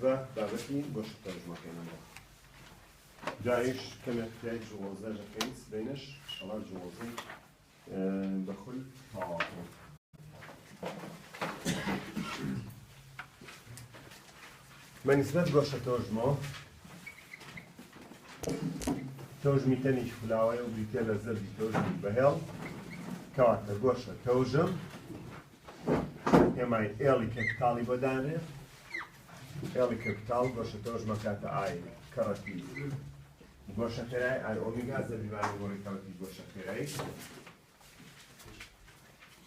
بە بابەتی گۆشت تەرجمەکەینەوە. جایش کەمێک جوڵۆزەژەکەین سبەینەش ئەڵا جوڵۆزەی بەخول تاواڵ. بەنسبەت گۆشە تۆژمۆ تۆژمی تەنیش فلاوەیە و بریتێ لە زەردی تۆژمی بەهێڵ کەواتە گۆشە تۆژم ئێمای ئێڵی کەپیتاڵی بۆدانێ ئێڵی کەپیتاڵ گۆشە تۆژمە کاتە ئای کەڕەتی گۆشە خێرای ئای ئۆمیگا زەبیبانی گۆڕی کەوتی گۆشە خێرایی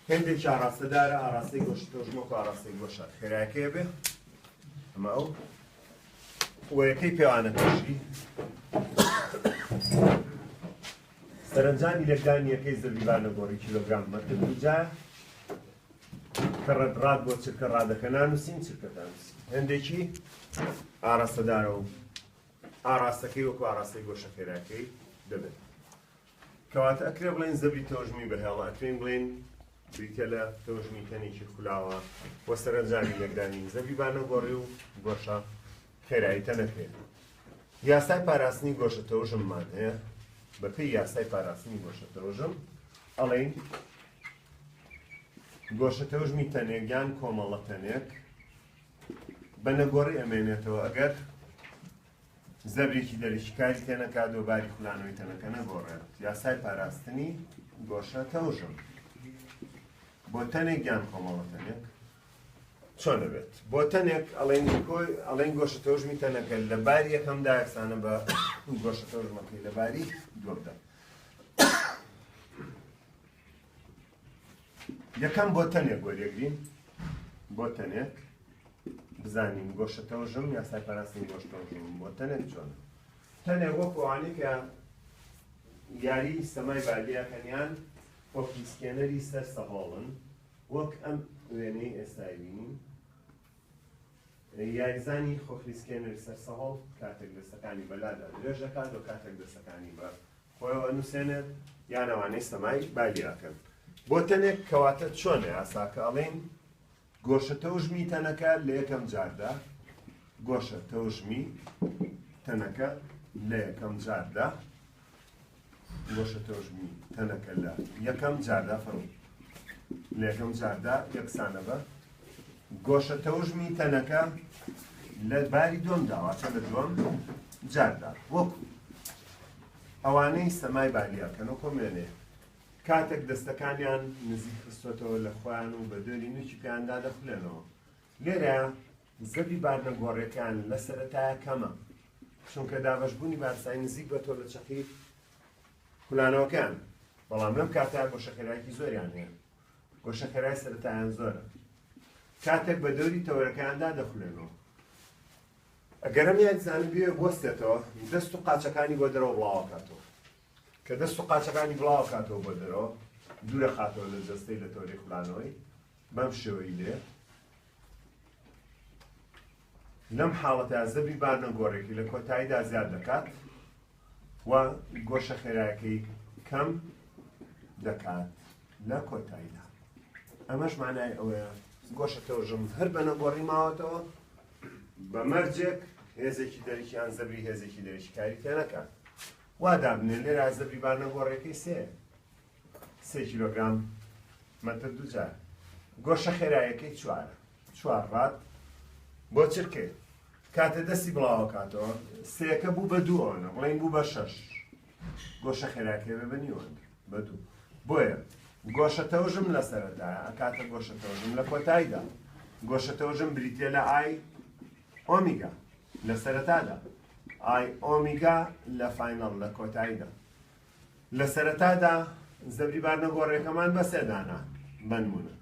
هێندێکی ئاراستەدارە ئاراستەی گۆشە تۆژمۆ و ئاراستەی گۆشە خێرایەکەیە بێ ئەمە ئەو وەیەکەی پێوانەکەشی سەرنجامی لەگدانی یەکەی زەبیبانە گۆڕی کیلۆگرام مەتر دووجار کەڕەدڕات بۆ چرکە ڕادەکە نانووسین چرکە دانووسین هەندێکی ئاراستەدارە و ئاراستەکەی وەکو ئاراستەی گۆشە خێرایەکەی دەبێت کەواتە ئەکرێ بڵێن زەبری تۆژمی بەهێڵە ئەکرێن بڵێن بریتە لە تۆژمی تەنێکی خولاوە وە سەرنجامی لەگدانی زەبیبانە گۆڕی و گۆشە خێرایی تەنەکەیە. یاسای پاراستنی گۆشە تۆژممان هەیە بەپێی یاسای پاراستنی گۆشە تۆژم ئەڵێن گۆشە تۆژمی تەنێک یان کۆمەڵە تەنێک بە نەگۆڕی ئەمێنێتەوە ئەگەر زەبرێکی دەریشکاری تێنەکات و باری خولانەوەی تەنەکە نەگۆڕێت. یاسای پاراستنی گۆشە تۆژم بۆ تەنێک یان کۆمەڵە تەنێک چۆن دەبێت؟ بۆ تەنێک ئەڵێن گۆشە تۆژمی تەنەکە لە باری یەکەمدا یەکسانە بە گۆشە تۆژمەکەی لە باری دووەمدا. یەکەم بۆ تەنێک وەرێگرین بۆ تەنێک بزانین گۆشە تۆژم یاسای پاراستنی گۆشە تۆژم بۆ تەنێک چۆنە؟ تەنێک وەکو ئەوانەی کە یاری سەمای بالیەکەنیان وەک سکێنەری سەر سەهۆڵن وەک ئەم وێنەی ئێستای بینین یاریزانی خۆخلی سکێنەری سەر سەهۆڵ کاتێک دەستەکانی بەلادا درێژ دەکات و کاتێک دەستەکانی بە خۆیەوە نووسێنێت یان ئەوانەی سەمای بالیەکەن. بۆ تەنێک کەواتە چۆنە یاساکە ئەڵێن گۆشە تۆژمی تەنەکە لە یەکەم جاردا گۆشە تۆژمی تەنەکە لە یەکەم جاردا گۆشە تۆژمی تەنەکە لە یەکەم جاردا فەرموو لە یەکەم جاردا یەکسانە بە گۆشە تۆژمی تەنەکە لە باری دووەمدا واتە لە دووەم جاردا وەکو ئەوانەی سەمای بالیەکەن و کۆمێنێ کاتێک دەستەکانیان نزیک خستۆتەوە لە خۆیان و بە دوێری نوکی پێیاندا دەخولێنەوە. لێرە زەبی باردنەگۆڕیەکان لە سەرەتایە کەمە چونکە دابەشبوونی بارسایی نزیک بە تۆ لە چەقی خولانەوەکان بەڵام لەم کاتەیە گۆشە خێرایەکی زۆریان هەیە گۆشە خێرای سەرەتایان زۆرە کاتێک بە دەوری تەورەکاندا دەخولێنەوە. ئەگەرم یادزانم بێ بۆستێتەوە دەست و قاچەکانی بۆ دەرەوە بڵاوکاتەوە کە دەست و قاچەکانی بڵاو کاتەوە بۆ دەرەوە دوورە خاتەوە لە جەستەی لە تۆری خولانەوەی بەم شێوەی لێ لەم حاڵەتە زەبی باردنەگۆڕێکی لە کۆتاییدا زیاد دەکات و گۆشە خێرایەکەی کەم دەکات لە کۆتاییدا. ئەمەش مانای ئەوەیە گۆشە تۆژم هەر بە نەگۆڕی ماوەتەوە بە مەرجێک هێزێکی دەریکیان زەبری هێزێکی دەریشکاری تێنەکات. وا دابنێن لێرە زەبری باردنەگۆڕیەکەی سێ کیلۆگرام مەتر دووجار گۆشە خێرایەکەی چوار ڕات بۆ چرکێ کاتە دەستی بڵاوە کاتەوە سێەکە بوو بە دووەوەنە بڵێن بوو بە 6 گۆشە خێرایەکەی بە نیوەند بە دوو. بۆیە گۆشە تەوژم لە سەرەتایە کاتە گۆشە تەوژم لە کۆتاییدا گۆشە تەوژم بریتێ لە ئای ئۆمیگا لە سەرەتادا ئای ئۆمیگا لە فاینەڵ لە کۆتاییدا. لە سەرەتادا زەبری باردنەگۆڕیەکەمان بە سێدانە بنمونە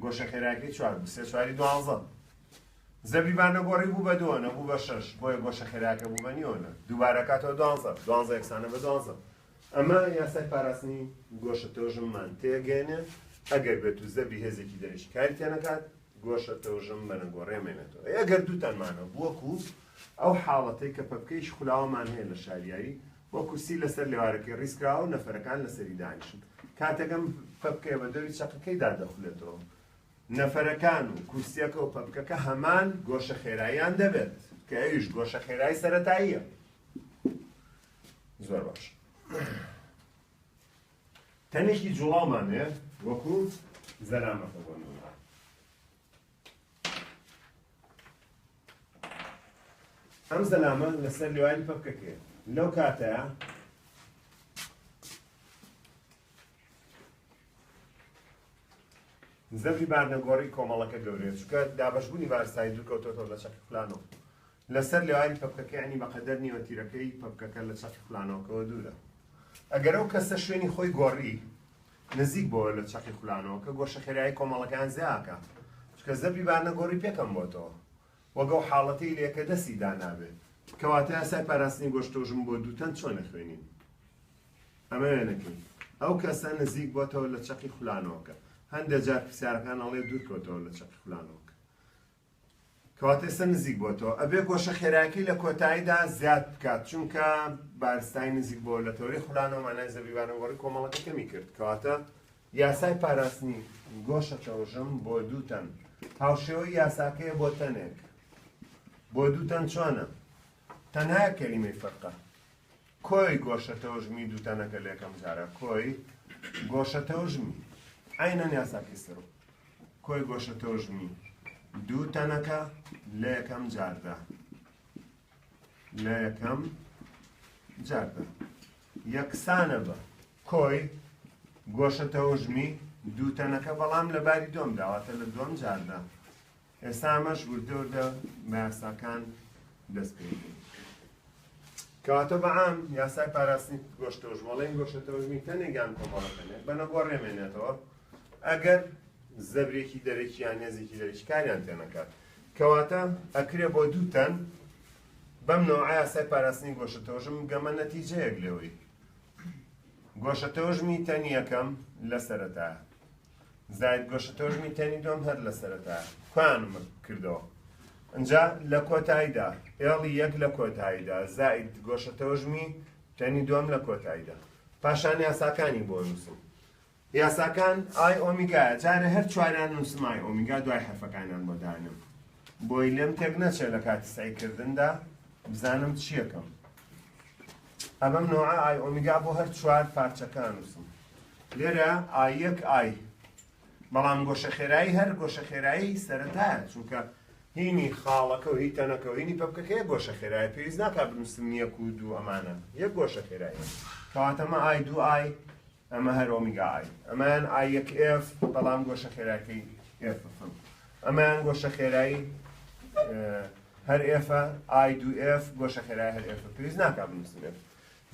گۆشە خێرایەکەی 4 بوو 3 4 12 زەبری باردنەگۆڕی بوو بە 2 نەبوو بە 6 بۆیە گۆشە خێرایەکە بوو بە نیوەنە دووبارە کاتەوە 12 یەکسانە بە 12. ئەمە یاسای پاراستنی گۆشە تۆژممان تێگەێنێ ئەگەر بێت و زەبی هێزێکی دەریشکاری تێنەکات گۆشە تۆژم بە نەگۆڕێ مێنێتەوە. ئەگەر دووتانمانە وەکو ئەو حاڵەتەی کە پەپکەی خولاوەمان هەیە لە شاریایی وەکو سی لەسەر لێوارەکەی ڕیسکراوە و نەفەرەکان لەسەری دانیشن کاتێکم پەپکەیە بە دەوری چەقەکەیدا دەخولێتەوە نەفەرەکان و کورسیەکە و پەپکەکە هەمان گۆشە خێراییان دەبێت کە ئەویش گۆشە خێرایی سەرەتاییە. زۆر باش. تەنێکی جوڵاومان هەیە وەکو زەلامەکە بۆ نمونە. ئەم زەلامە لەسەر لێوانی پەپکەکەیە. لەو کاتەیە زەوی بارنەگۆڕی کۆمەڵەکە گەورەیە چونکە دابەشبوونی ڤایرۆسایی دوور کەوتۆتەوە لە چەقی فلانەوە. لەسەر لێوانی پەپکەکە یعنی بەقەدەر نیوەتیرەکەی پەپکەکە لە چەقی فلانەوەکەوە دوورە. ئەگەر ئەو کەسە شوێنی خۆی گۆڕی نزیک بۆ لە چەقی فلانەوە کە گۆشە خێرایی کۆمەڵەکان زیاکە چونکە زەوی بارنەگۆڕی پێکەم بۆتەوە وەگە ئەو حاڵەتەی لێکە دەستی دانابێت کەواتە یاسای پاراستنی گۆشتۆژم بۆ دووتەن چۆن نەخوێنین. ئەمە وێنەکەین ئەو کەسە نزیک بۆتەوە لە چەقی فلانەوەکە. هەندێک جار پرسیارەکان ئەڵێ دوور کەوتەوە لە چەقی فلانەوەکە. کەواتە ئێستا نزیک بۆتەوە ئەبێ گۆشە خێراییەکەی لە کۆتاییدا زیاد بکات چونکە بارستای نزیک بۆ لە تەوری فلانەوە مانای زەوی بارنەگۆڕی کۆمەڵەکە کەمی کرد. کەواتە یاسای پاراستنی گۆشە تەوژم بۆ دووتەن هاوشێوەی یاساکەیە بۆ تەنێک. بۆ دووتەن چۆنە؟ تەنها کەلیمەی فەرقە. کۆی گۆشە تەوژمی دووتەنەکە لە یەکەم جارە کۆی گۆشە تەوژمی عینەن یاساکەی سەر کۆی گۆشە تەوژمی دووتەنەکە لە یەکەم جاردا لە یەکەم جاردا یەکسانە بە کۆی گۆشە تەوژمی دووتەنەکە بەڵام لە باری دۆم داواتە لە دووەم جاردا. ئێستا ئەمەش وردە بە یاساکان دەست پێ کەواتە بەعام یاسای پاراستنی گۆشتەوژمەڵەی گۆشتەوژمی تەنێکیان کۆمەڵەکەنێت بە نەگۆڕێمێنێتەوە ئەگەر زەبرێکی دەرێکی یان نێزێکی دەرێکی کاریان تێ نەکات. کەواتە ئەکرێ بۆ دووتەن بەم نەوعە یاسای پاراستنی گۆشتەوژم گەمە نەتیجەیەک لێوەی. گۆشتەوژمی تەنی یەکەم لە سەرەتایە زاید گۆشتەوژمی تەنی دووەم هەر لە سەرەتایە کویانم کردەوە. ئەنجا لە کۆتاییدا ئێڵی یەک لە کۆتاییدا زاید گۆشتەوژمی تەنی دووەم لە کۆتاییدا. پاشان یاساکانی بۆ نووسم. یاساکان ئای ئۆمیگایە جارە هەر چواریان نووسم ئای ئۆمیگا دوای حرفەکانیان بۆ دانم بۆی لێم تێک نەچێت لە کاتی سعیکردندا بزانم چیەکەم. ئەمەم نۆعە ئای ئۆمیگا بۆ هەر چوار پارچەکان نووسم. لێرە ئای یەک ئای بەڵام گۆشە خێرایی هەر گۆشە خێرایی سەرەتایە چونکە هینی خاڵەکە و هی تەنەکە و هینی پەپکەکەیە گۆشە خێرایی پێویست ناکات بنووسم یەک و دوو ئەمانە یەک گۆشە خێرایی. کەواتەمە ئای دوو ئای ئەمە هەر ئۆمیگا ئای ئەمان ئای یەک ئێف بەڵام گۆشە خێراییەکەی ئێفم ئەمان گۆشە خێرایی هەر ئێفە ئای دوو ئێف گۆشە خێرایی هەر ئێفە پێویست ناکات بنووسم ئێف.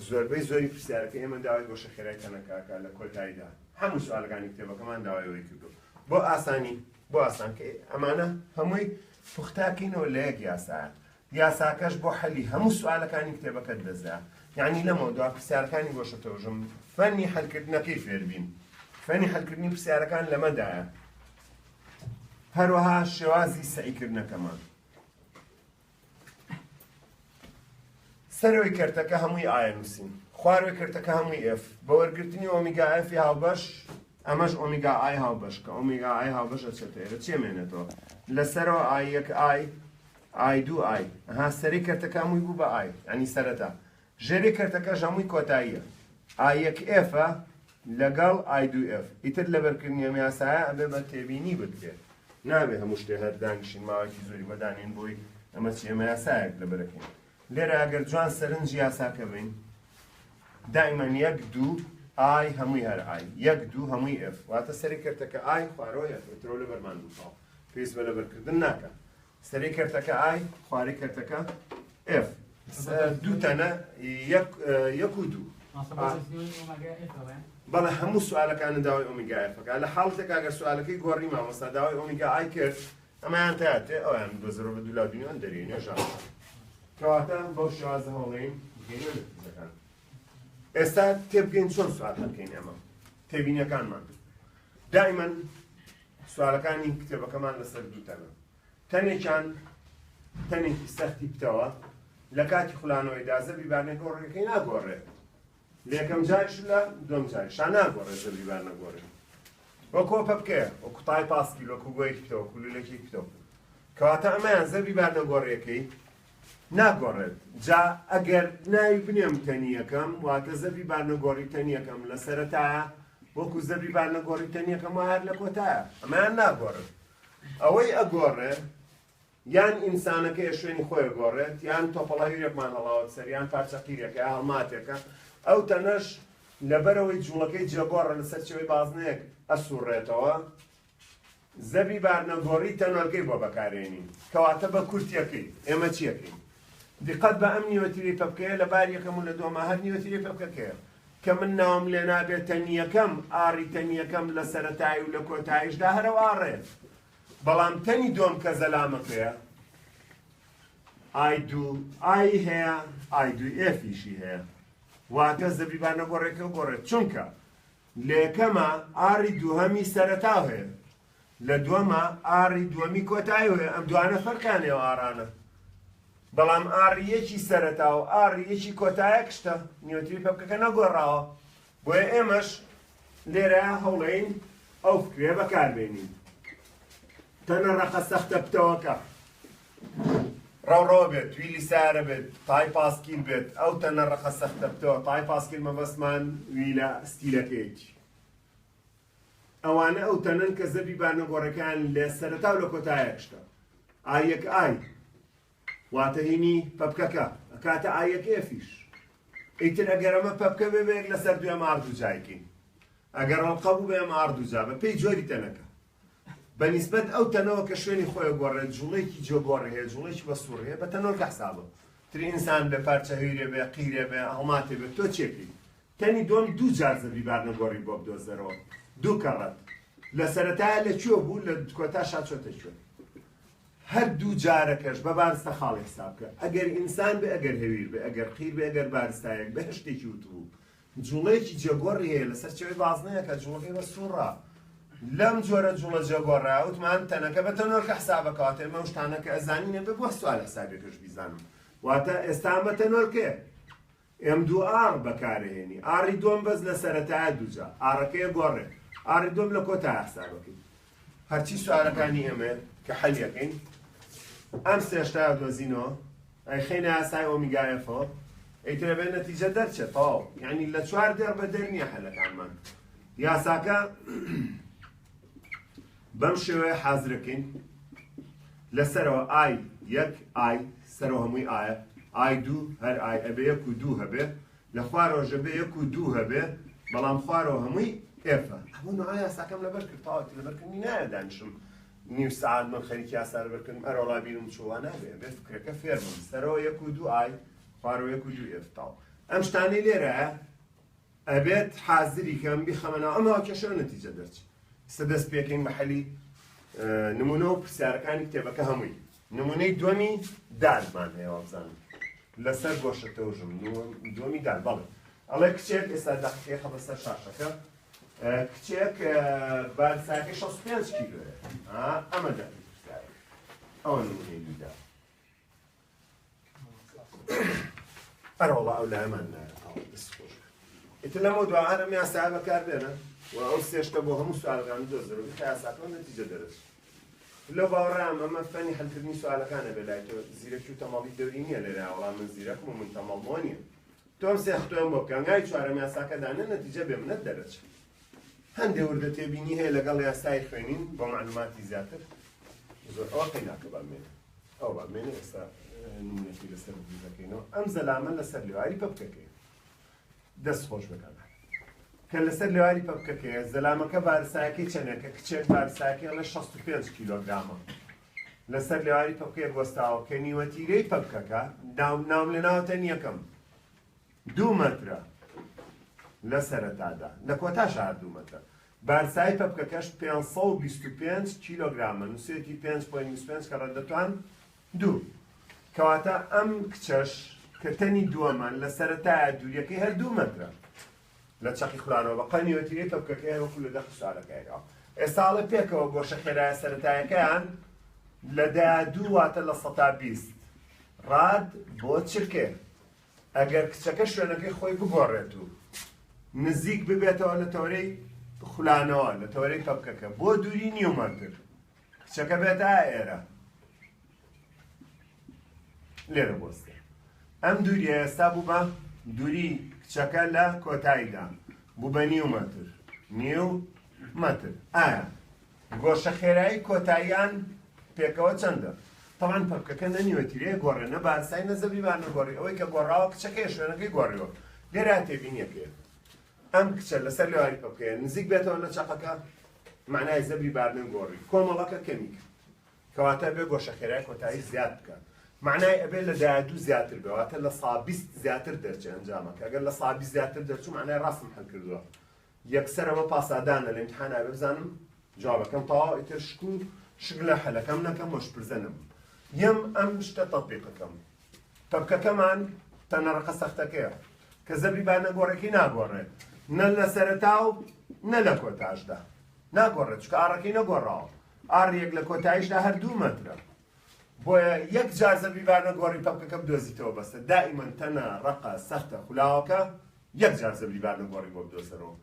زۆربەی زۆری پرسیارەکە ئێمە داوای گۆشە خێرایی تەنەکەکە لە کۆتاییدا هەموو سوالەکانی کتێبەکەمان داوای کردو بۆ ئاسانی بۆ ئاسان کە ئەمانە هەمووی پوختاکەینەوە لە یەک یاسایە. یاساکەش بۆ حەلی هەموو سوالەکانی کتێبەکەت دەزا یعنی لەمەوە دوا پرسیارەکانی گۆشتەوژم فەنی هەلکردنەکەی فێربین. فەنی هەلکردنی پرسیارەکان لەمەدایە. هەروەها شێوازی سەعیکردنەکەمان. سەرەوەی کەرتەکە هەمووی ئایە نووسین. خواروی کەرتەکە هەمووی ئێف. بە وەرگرتنی ئۆمیگا ئێفی هاوبەش ئەمەش ئۆمیگا ئای هاوبەش کە ئۆمیگا ئای هاوبەش ئەچێتە ئێرە چێمێنێتەوە. لەسەرەوە ئای یەک ئای ئای دوو ئای ئەها سەری کەرتەکە هەمووی بوو بە ئای یعنی سەرەتا. ژێری کەرتەکەش هەمووی کۆتاییە. ئای یەک ئێفە لەگەڵ ئای دوو ئێف. ئیتر لەبەرکردنی ئەم یاسایە ئەبێ بە تێبینی بکرێت. نابێ هەموو شتێ هەر دانیشین ماوەیەکی زۆری بەدانین بۆی ئەمە چی ئەمە یاسایەک لەبەرەکەین. لێرە ئەگەر جوان سەرنجی یاساکە بین دائیمەن یەک دوو ئای هەمووی هەر ئای یەک دوو هەمووی ئێف واتە سەری کەرتەکە ئای خوارەوە ئێف ئێترۆ لەبەرمان دووخاڵ پێویست بە لەبەرکردن ناکات. سەری کەرتەکە ئای خواری کەرتەکە ئێف دوو تەنە یەک و دوو. بەڵێ هەموو سوالەکانە داوای ئۆمیگا ئێفەکە لە حاڵەتێک ئەگەر سوالەکەی گۆڕی مامۆستا داوای ئۆمیگا ئای کرد ئەمەیان تایاتێ ئەویان بە زۆرە بە دوولا دنیان دەرێ نێژان. کەواتە بەو شێوازە هەوڵەیەم بگەینە نەتیجەکان. ئێستا تێبگەین چۆن سوال هەڵکەین ئێمە تێبینیەکانمان. دائیمەن سوالەکانی کتێبەکەمان لەسەر دووتەنە. تەنێکیان تەنێکی سەختی بتەوە لە کاتی خولانەوەیدا زەوی بارنەگۆڕەکەی ناگۆڕێت. لە یەکەم جاریش لە دووەم جاریشان ناگۆڕێت زەوی بارنەگۆڕێت. وەکو پەپکەیە وەکو تای پاسکیل وەکو گۆیەکی پتەوە وەکو لولەکی پتەوە. کەواتە ئەمەیان زەوی بارنەگۆڕیەکەی ناگۆڕێت جا ئەگەر ناوی بنێم تەنی یەکەم واتە زەبی بارنەگۆڕی تەنی یەکەم لە سەرەتایە وەکو زەبی بارنەگۆڕی تەنی یەکەم وا هەر لە کۆتایە ئەمەیان ناگۆڕێت ئەوەی ئەگۆڕێ یان ئینسانەکە شوێنی خۆی گۆڕێت یان تۆپەڵاویرێکمان هەڵاوت سەر یان پارچەقیرێکە هەڵماتێکە ئەو تەنەش لەبەرەوەی جوڵەکەی جێگۆڕە لەسەر چێوەی بازنەیەک ئەسوڕێتەوە زەبی بارنەگۆڕی تەنۆرگەی بۆ بەکارێنین کەواتە بە کورتیەکەی ئێمە چیەکەین دقت بە ئەم نیوەتیری پێ بکەیە لە بار یەکەم و لە دۆمە هەر نیوەتیری پێ بکەکەیە کە من ناوم لێ نابێت تەنیەکەم ئاڕی تەنیەکەم لە سەرەتایی و لە کۆتاییشدا هەرەوە ئاڕێت بەڵام تەنی دۆم کە زەلامەکەیە ئای دوو ئای هەیە ئای دوو ئێفیشی هەیە واتە زەبی بارنەگۆڕێکە گۆڕێت چونکە لە یەکەمە ئاڕی دووهەمی سەرەتاو هەیە لە دووەمە ئاڕی دووەمی کۆتایی هەیە ئەم دوانە فەرقانەوە ئارانە بەڵام ئاڕی یەکی سەرەتا و ئاڕی یەکی کۆتایە کشتە نیوەتیری پێ بکەکە نەگۆڕاوە بۆیە ئێمەش لێرە هەوڵێین ئەو فکرێ بەکاربێنین تەنە ڕەقە سەختە پتەوەکە ڕەوڕەوە بێت تویلی سارە بێت تای پاسکیل بێت ئەو تەنە ڕەقە سەختە پتەوە تای پاسکیل مەبەستمان ویلە ستیلەکەیەکی ئەوانە ئەو تەنن کە زەبی بارنەگۆڕەکان لە سەرەتا و لە کۆتایە کشتە ئایەک ئای واتە هینی پەپکەکە ئەکاتە ئایەک ئێفیش ئیتر ئەگەر ئەمە پەپکە بێت لەسەر دوێمە ئاردووجایکەین ئەگەر ڕەڵقە بوو بێمە ئاردووجا بە پێی جۆری تەنەکە بەنیسبەت ئەو تەنەوە کە شوێنی خۆی گۆڕێت جوڵێکی جۆگۆڕ هەیە جوڵێکی بە سوور هەیە بە تەنۆرگە حسابە تری ئینسان بێ پارچە هەیرێ بێ قیرێ بێ هەڵماتێ بێت تۆ چێکی تەنی دۆم دوو جار زەبی بارنەگۆڕی بۆ بدۆزەرەوە دوو کەڕەت لە سەرەتایە لە کوێ بوو لە کۆتا شات چۆتە کوێ هەر دوو جارەکەش بە بارستە خاڵی حساب بکە ئەگەر ئینسان بێ ئەگەر هەویر بێ ئەگەر قیر بێ ئەگەر بارستایەک بە هەشتێکی وتبوو جوڵەیەکی جێگۆڕی هەیە لەسەر چێوەی بازنەیەکە جوڵەکەی بە سوورڕا لەم جۆرە جوڵە جێگۆڕا وتمان تەنەکە بە تەنۆرکە حسابەکەواتە ئێمە شتانەکە ئەزانینە بێ بۆ سوال حسابێکەش بیزانم واتە ئێستا ئەمە تەنۆرکەیە ئێم دوو ئاڕ بەکارهێنی ئاڕی دۆم بەس لە سەرەتایە دووجا ئاڕەکەیە گۆڕێ ئاڕی دۆم لە کۆتایە حسابەکەی هەرچی سوالەکانی ئێمە کە حەلیەکەین ئەم سێشتایە دۆزینەوە ئەی خەینە ئاسای ئۆمیگایەفەوە ئەیترە بێ نەتیجە دەرچێت تەواو یعنی لە چوار دێر بە دەر نییە حەلەکانمان یاساکە بەم شێوەیە حازرەکەین لەسەرەوە ئای یەک ئای سەرەوە هەمووی ئایە ئای دوو هەر ئای ئەبێ یەک و دوو هەبێ لە خوارەوەژە بێ یەک و دوو هەبێ بەڵام خوارەوە هەمووی ئێفە هەموو نوعای یاساکەم لەبەر کرد تەواوەتی لەبەرکردنی نایە دانیشم نیو سعات من خەریکی یاسا لەبەرکردم ئەرەوڵا بینم چوڵا نابێ بێ فکرەکە فێر بم سەرەوە یەک و دوو ئای خوارەوە یەک و دوو ئێف تاو ئەم شتانەی لێرەیە ئەبێت حازری کەم بیخەمەنەوە ئەمەوە کێشەوە نەتیجە دەرچێت سەدەست پێکەین بە حەلی نمونە و پرسیارەکانی کتێبەکە هەمووی نمونەی دووەمی دادمان هەیە وابزانم لەسەر گۆشەتەوژم دووەمی داد بەڵێ ئەڵێ کچێک ئێستا داخەکە بەسەر شاشەکە کچێک بارساکەی 65 کیلۆیە ئەمە دادی پرسیارە ئەوە نمونەی دوودا ئەرەوڵا ئەو لایەمان نایە دەستخۆش ئیتر لەمە دوعاە یاسا بەکاربێنە و ئەو سێشتە بۆ هەموو سوالەکانی دۆزەرەوە کە یاساکە نەتیجە دەرەچێت لە باوەڕام ئەمە فەنی هەلکردنی سوالەکانە بێ لای تۆ زیرەکی و تەماڵی دەوری نییە لێرە وەڵام من زیرەکم و من تەماڵ نییە تۆم سێختۆم بۆ بکە ئەنگای چوارەم یاساکەدانە نەتیجە بێ منەت دەرەچێت هەندێک وردە تێبینی هەیە لەگەڵ یاسای خوێنین بۆ معلوماتی زیاتر زۆر ئەوە قەیناکە بامێنێ ئەو بامێنێ ئێستا نمونەکی لەسەر بزەکەینەوە ئەم زەلامە لەسەر لێواری پە بکەکەی دەست خۆش بکەن کە لەسەر لێواری پە بکەکەیە زەلامەکە بارسایەکەی چەندێکە کچێک بارسایەکەی ئەڵێ 65 کیلۆگرامە لەسەر لێواری پە بکەیە گۆستاوە کە نیوەتیرەی پە بکەکە ناوم لە ناوتەن یەکەم 2 مەترە لە سەرەتادا لە کۆتاش هەر 2 مەترە بارسای پە بکەکەش 525 کیلۆگرامە نووسێتی 5.25 کە ڕەدەتوان 2 کەواتە ئەم کچەش کە تەنی دووەمان لە سەرەتایە دووریەکەی هەر 2 مەترە لە چەقی خولانەوە بە قەنیوەتیرەی پە بکەکەی وەکو لە دەخ سوالەکەیەوە ئێستاڵە پێکەوە گۆشە خێرایە سەرەتایەکەیان لە دایا 2 واتە لە 120 ڕاد بۆ چرکێ ئەگەر کچەکە شوێنەکەی خۆی بگۆڕێت و نزیک ببێتەوە لە تەورەی خولانەوە لە تەورەی پە بکەکە بۆ دووری نیو مەتر کچەکە بێتە ئێرە لێرە بۆستێ ئەم دووریە ئێستا بوو بە دووری کچەکە لە کۆتاییدا بوو بە نیو مەتر نیو مەتر ئایا گۆشە خێرایی کۆتاییان پێکەوە چەندە؟ تەمان پەپکەکە نەنیوەتیرێ گۆڕێ نە بارسای نە زەبیبان نەگۆڕی ئەوەی کە گۆڕاوە کچەکەی شوێنەکەی گۆڕیەوە لێرە تێبینیەکەیە ئەم کچە لەسەر لێواری پەپکەیە نزیک بێتەوە لە چەقەکە معنای زەبیبان نەگۆڕی کۆمەڵەکە کەمیکە کەواتە بێ گۆشە خێرایی کۆتایی زیاد بکە معنای ئەبێ لە دایدوو زیاتر بێواتە لە 120 زیاتر دەرچێ ئەنجامەکە ئەگەر لە 120 زیاتر دەرچوو معنای ڕاستم هەڵ کردووە یەکسەر ئەمە پاسادانە لە ئیمتحانا بزانم جوابەکەم تەواو ئیتر شک و شک لە حەلەکەم نەکەم وەشپرزەنم یەم ئەم شتە تەطبیقەکەم پەپکەکەمان تەنەڕەقە سەختەکەیە کە زەبیبان نەگۆڕێکی ناگۆڕێت نە لە سەرەتا و نە لە کۆتاشدا ناگۆڕێت چکە ئاڕەکەی نەگۆڕاوە ئاڕیەک لە کۆتاییشدا هەر 2 مەترە بۆیە یەک جار زەبیبان نەگۆڕی پەپکەکە بدۆزیتەوە بەستە دائیمەن تەنەڕەقە سەختە خولاوەکە یەک جار زەبیبان نەگۆڕی بۆ بدۆزەرەوە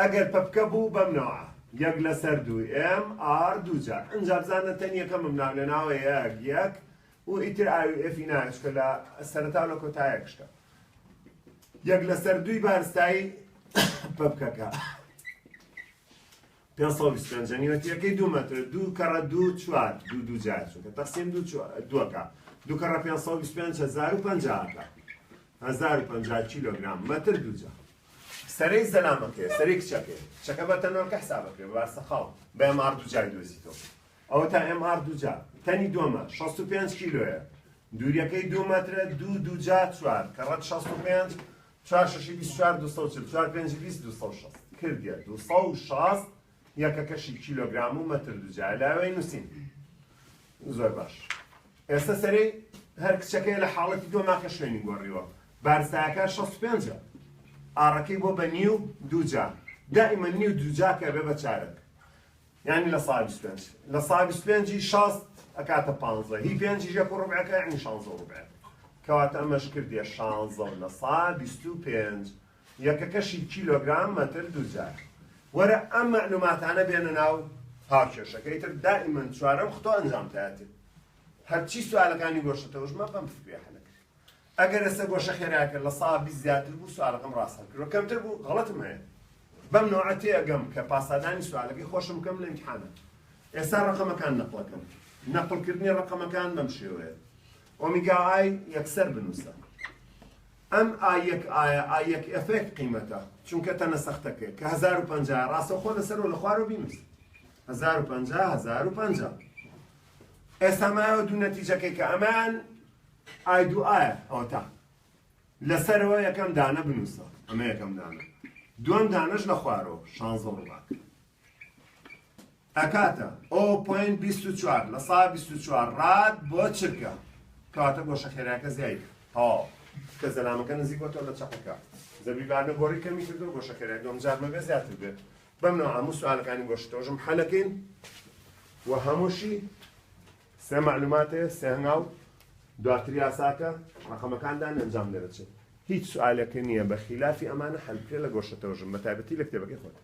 ئەگەر پەپکە بوو بەم نەوە یەک لەسەر 2 ئێم ئار 2 جار ئەنجا بزانە تەنیەکە ممناو لە ناوە یەک و ئیتر ئاوی ئێفی نایە چکە لە سەرەتا لە کۆتاییەک شتە یەک لەسەر 2 بارستایی پەپکەکە 525 نیوەتیەکەی 2 مەتر 2 کەڕە 2 4 2 جار چونکە تەقسیم 2ەکە 2 کەڕە 525 1050 1050 کیلۆگرام مەتر 2 جار سەرەی زەلامەکەیە سەرەی کچەکەیە کچەکە بە تەنۆرکە حسابەکرێ بە وارسەخاو بە ئەمار 2 جار دۆزیتەوە ئەوە تا ئەمار 2 جار تەنی دۆمە 65 کیلۆیە دووریەکەی 2 مەترە 2 جار 4 کەڕەت 65 4 6 24 240 4 5 20 260 کردیە 260 یەکەکەشی کیلۆگرام و مەتر 2 جار لاوەی نووسین زۆر باش ئێستا سەرەی هەر کچەکەی لە حاڵەتی دۆماکە شوێنی گۆڕیوە بارستایەکە 65 ئاڕەکەی بۆ بە نیو 2 جار دائیمە نیو 2 جار کە بێ بە چارەک یعنی لە 125 لە 125 60 ئەکاتە 15 هی 5 یەک و ڕوبعەکە یعنی 16 ڕوبع کەواتە ئەمەش کردیە 16 لە 125 یەکەکەشی کیلۆگرام مەتر 2 جار وەرە ئەم مەعلوماتانە بێنە ناو هاوکێشەکە ئیتر دائیمەن چوارەم خۆ ئەنجام دایەتێت هەرچی سوالەکانی گۆشتەوەژمە بەم فکرێ حەلەکرد ئەگەر ئێستا گۆشە خێرایەکە لە 120 زیاتر بوو سوالەکەم ڕاست هەڵکردووە کەمتر بوو غەڵەتم هەیە بەم نۆعەتێ ئەگەم کە پاسادانی سوالەکەی خۆشم بکەم لە ئیمتحانە ئێستا ڕقەمەکان نەقڵەکەم نەقڵکردنی ڕقەمەکان بەم شێوەیە ئۆمیگا ئای یەکسەر بنووسە ئەم ئایەک ئەفێک قیمەتە چونکە تەنە سەختەکەی کە 1050 ڕاستەوخۆ لەسەرەوە لە خوارەوە بینووس 1050 ئێستا مایەوە دوو نەتیجەکەی کە ئەمان ئای دوو ئایە ئەوە تا لەسەرەوە یەکەم دانە بنووسە ئەمە یەکەم دانە دووەم دانەش لە خوارەوە 16 ڕوباک ئەکاتە 0.24 لە 124 ڕاد بۆ چرکە کەواتە گۆشە خێرایەکە زیایە کە زەلامەکە نزیک بۆتەوە لە چەقەکە زەبیبان نەگۆڕی کەمی کردو گۆشە خێرای دوم جار مەبێ زیاتر بێت بەم نەوە هەموو سوالەکانی گۆشتەوەژم حەلەکەین و هەمووشی سێ معلوماتێ سێ هەنگاو دواتری یاساکە ڕقەمەکاندان ئەنجام دەرەچێت هیچ سوالێکی نییە بە خلافی ئەمانە حەلکرێ لە گۆشتەوەژم بە تایبەتی لە کتێبەکەی خۆت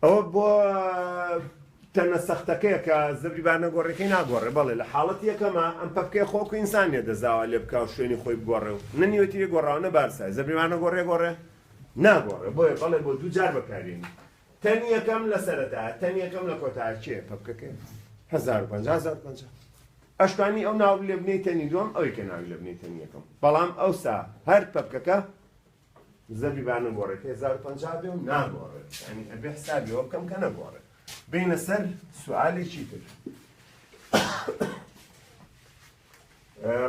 ئەوە بۆ تەنە سەختەکەیە کە زەبیبان نەگۆڕەکەی ناگۆڕێ بەڵێ لە حاڵەتی یەکەمە ئەم پەپکەی خۆکو ئینسانیە دەزاوە لێ بکە و شوێنی خۆی بگۆڕێ و نەنیوەتی گۆڕاوە نەبارسای زەبیبان نەگۆڕێ گۆڕێ ناگۆڕێ بۆیە بەڵێ بۆ 2 جار بەکارێنی تەنی یەکەم لە سەرەتا تەنی یەکەم لە کۆتایی چییە پەپکەکەی 1050 ئەشکانی ئەو ناو لێ بنەی تەنی دووەم ئەوەی کە ناوی لە بنەی تەنی یەکەم بەڵام ئەوسا هەر پەپکەکە زەبیبان نەگۆڕێت 1050 بێ و ناگۆڕێت یعنی ئەبێ حسابیەوە بکەم کە نەگۆڕێت بینە سەر سوالێکی تر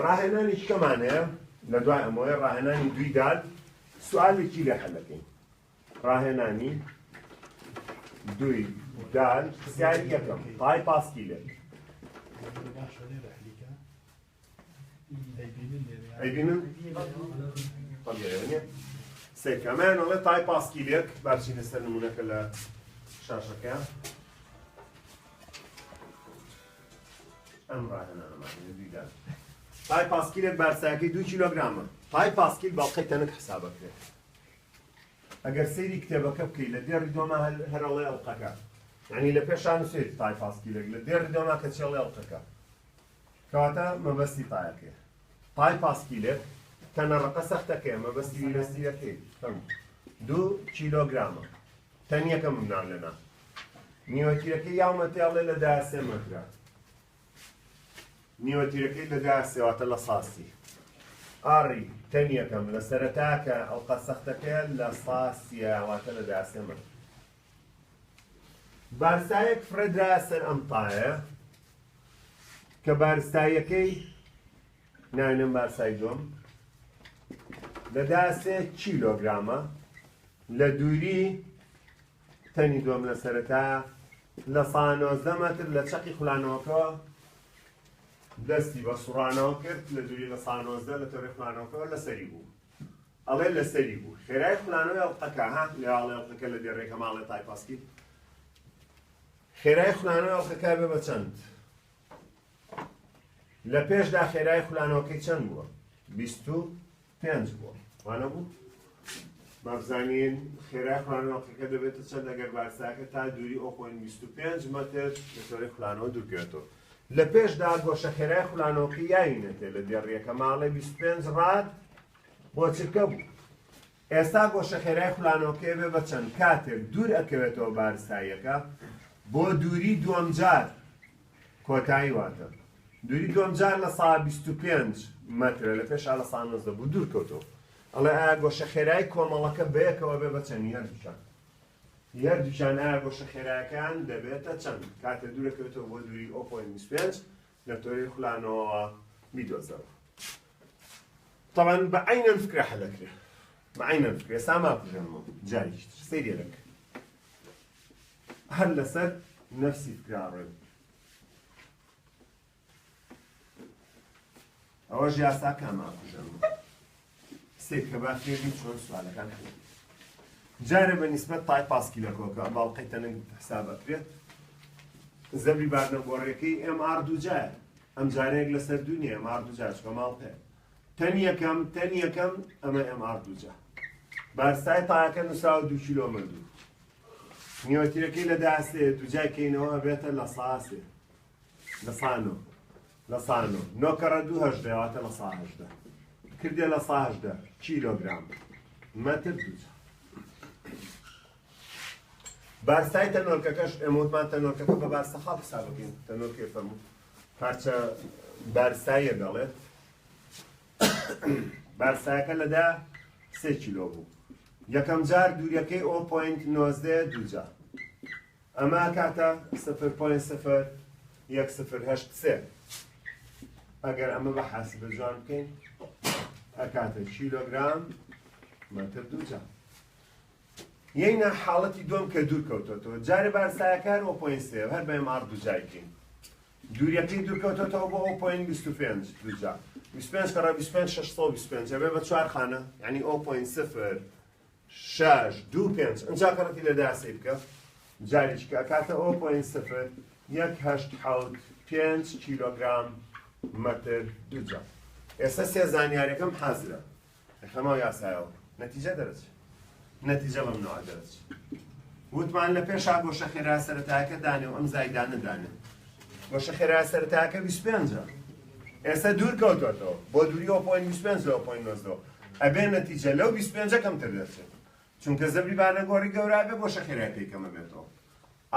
ڕاهێنانی شتەمانەیە لە دوای ئەمەوەی ڕاهێنانی دوی داد سوالێکی لێ حەلەکەین ڕاهێنانی دوی داد پرسیاری یەکەم پای پاسکیلێک ئەیبینن سێکەمان ئەڵێ تای پاسکیلێک بارچینە سەر نمونەکە لە شاشەکە ئەم ڕاهێنانەمانە دویدان پای پاسکیلێک بارسایەکەی 2 کیلۆگرامە پای پاسکیل باڵقەی تەنک حسابەکرێت ئەگەر سەیری کتێبەکە بکەی لە دێڕی دۆمە هەرەڵێ ئەڵقەکە یعنی لە پێشان نووسێت تای پاسکیلێک لە دێڕی دۆما کە چێڵێ ئەڵقەکە کەواتە مەبەستی تایەکەیە تای پاسکیلێک تەنەڕەقە سەختەکەیە مەبەستی ویرەستیەکەی 2 کیلۆگرامە تەن یەکەم منال لەنا نیوەتیرەکەی یاومەتێڵێ لە 13 مەترە نیوەتیرەکەی لە 13 واتە لە ساسی ئاڕی تەن یەکەم لە سەرەتاکە ئەڵقە سەختەکەیە لە ساسیە واتە لە 13 مەتر بارستایەک فرەدرا سەر ئەم تایە کە بارستایەکەی ناوێنم بارستای دووەم لە 13 کیلۆگرامە لە دووری تەنی دووەم لە سەرەتا لە 19 مەتر لە چەقی خولانەوەکەوە دەستی بە سوڕانەوە کرد لە دووری لە 19 لە تۆڕی خولانەوەکەوە لەسەری بوو ئەڵێ لەسەری بوو خێرای خولانەوەی ئەڵقەکە ها لێواڵێ ئەڵقەکە لە دێڕێکە ماڵێ تای پاسکی خێرای خولانەوەی ئەڵقەکە بێ بە چەند لە پێشدا خێرای خولانەوەکەی چەند بووە 25 بووە وانە بوو بابزانین خێرای خولانەوەکەکە دەبێتە چەند ئەگەر بارساکە تا دووری 0.25 مەتر لە تۆڕی خولانەوە دوورکەوێتەوە لە پێشدا گۆشە خێرای خولانەوەکەی یاوینەتێ لە دێڕیەکە ماڵێ 25 ڕاد بۆ چرکە بوو ئێستا گۆشە خێرای خولانەوەکەی بێ بە چەند کاتێک دوور ئەکەوێتەوە بارستاییەکە بۆ دووری دووەم جار کۆتایی واتە دووری دووەم جار لە 125 مەترە لە پێشا لە 19 بوو دوور کەوتەوە ئەڵێ ئایا گۆشە خێرای کۆمەڵەکە بەیەکەوە بێ بە چەند یەردووچان ئایا گۆشە خێرایەکان دەبێتە چەند کاتێ دوورەکەوێتەوە بۆ دووری 0.25 لە تۆڕی خولانەوە بیدۆزەوە طبعا بە عینەن فکرە حەلەکرێ بە عینەن فکرە ئێستا ماکوژەمەوە جاریش سەیری دەکە هەر لەسەر نەفسی فکرا ڕێ ئەوەش یاساکە ماکوژەمەوە سێک کە با فێری چۆن سوالەکان هەیە جارێ بە نیسبەت تای پاسکیلەکۆکە باڵقەی تەنگ حسابەکرێت زەبری بارنەگۆڕیەکەی ئێم ئار دووجایە ئەم جارەیەک لەسەر دوو نییە ئەم ئار دووجا چکە ماڵ پێ تەن یەکەم ئەمە ئەم ئار دووجا بارستای تایەکە نووسراوە 2 کیلۆمەتر نیوەتیرەکەی لە 13 دووجای کەینەوە بێتە لە ساسێ لە سانۆ لە سانۆ نۆکەڕە 2 هەژدەواتە لە 118 کردێ لە 118 کیلۆگرام مەتر دووجا بارستای تەنۆرکەکەش ئەمەوتمان تەنۆرکەکە بە بارستە خاڵ حساب بکەین تەنۆرکێ فەرموو پارچە بارستایە دەڵێت بارستایەکە لەدا 3 کیلۆ بوو یەکەم جار دووریەکەی 0.19 دووجا ئەمە کاتە 0.0103 ئەگەر ئەمە بە حاسبە جوان بکەین ئەکاتە کیلۆگرام مەتر دووجا یەینە حاڵەتی دووەم کە دوور کەوتۆتەوە جارێ بارستایەکان 0.3 هەر بەێم ئار دووجایکەین دووریەکەی دوور کەوتۆتەوە بۆ 0.25 دووجا 25 کەڕە 25 625 ئەبێ بە چوار خانە یعنی 0.0625 ئەنجا کەڕەتی لە داسەی بکە جارێککە ئەکاتە 0.0175 کیلۆگرام مەتر دووجا ئێستا سێ زانیاریەکەم حازرە ئەخەمەوە یاسایەوە نەتیجە دەرەچێت نەتیجە بەم نەوە دەرەچێت وتمان لە پێشا گۆشە خێرا سەرەتایەکە دانێ و ئەم زایدانە دانێ گۆشە خێرا سەرەتایەکە 25 ئێستا دوور کەوتۆتەوە بۆ دووری 0.25 لە 0.19 ئەبێ نەتیجە لەو 25 کەمتر دەچێت چونکە زەبری بانەگۆڕی گەورە بێ گۆشە خێرایەکەی کەمە بێتەوە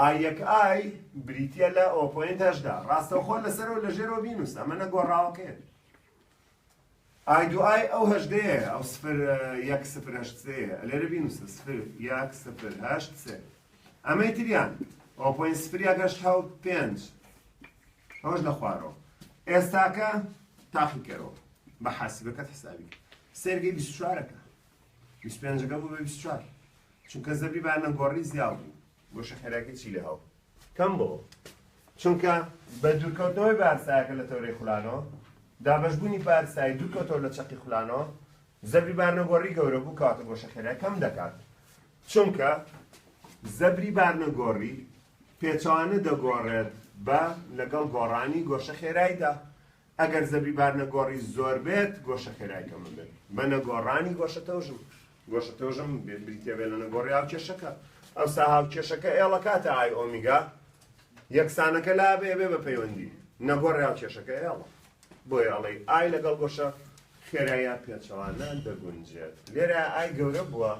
ئایەک ئای بریتە لە 0.18 ڕاستەوخۆ لەسەرەوە لە ژێرەوە بینووسە ئەمە نەگۆڕاوەکەیە ئای دو ئای ئەو هەژدەیە ئەو 0.108 لێرە بینوسە 0.108 ئەمەی تریان 0.085 ئەوەش لە خوارەوە ئێستاکە تاقی کەرەوە بە حاسبەکەت حسابی سێرگەی 24ەکە 25ەکە بوو بە 24 چونکە زەبری بانەگۆڕی زیاو بوو گۆشە خێرایەکەی چی لە هەو کەم بۆ چونکە بە دوورکەوتنەوەی بارستایەکە لە تۆڕی خولانەوە دابەشبوونی بارستایی دوورکەوتەوە لە چەقی خولانەوە زەبری بارنەگۆڕی گەورە بوو کاتە گۆشە خێرای کەم دەکات چونکە زەبری بارنەگۆڕی پێچوانە دەگۆڕێت بە لەگەڵ گۆڕانی گۆشە خێرایدا ئەگەر زەبری بارنەگۆڕی زۆر بێت گۆشە خێرای کەمە بێت بە نەگۆڕانی گۆشە تەوژم بریتێ بێت لە نەگۆڕی هاوکێشەکە ئەوسا هاوکێشەکە ئێڵە کاتە ئای ئۆمیگا یەکسانەکە لا بێ بە پەیوەندی نەگۆڕی هاوکێشەکە ئێڵە بۆیە ئەڵێ ئای لەگەڵ گۆشە خێرایە پێچەوانە دەگونجێت لێرە ئای گەورە بووە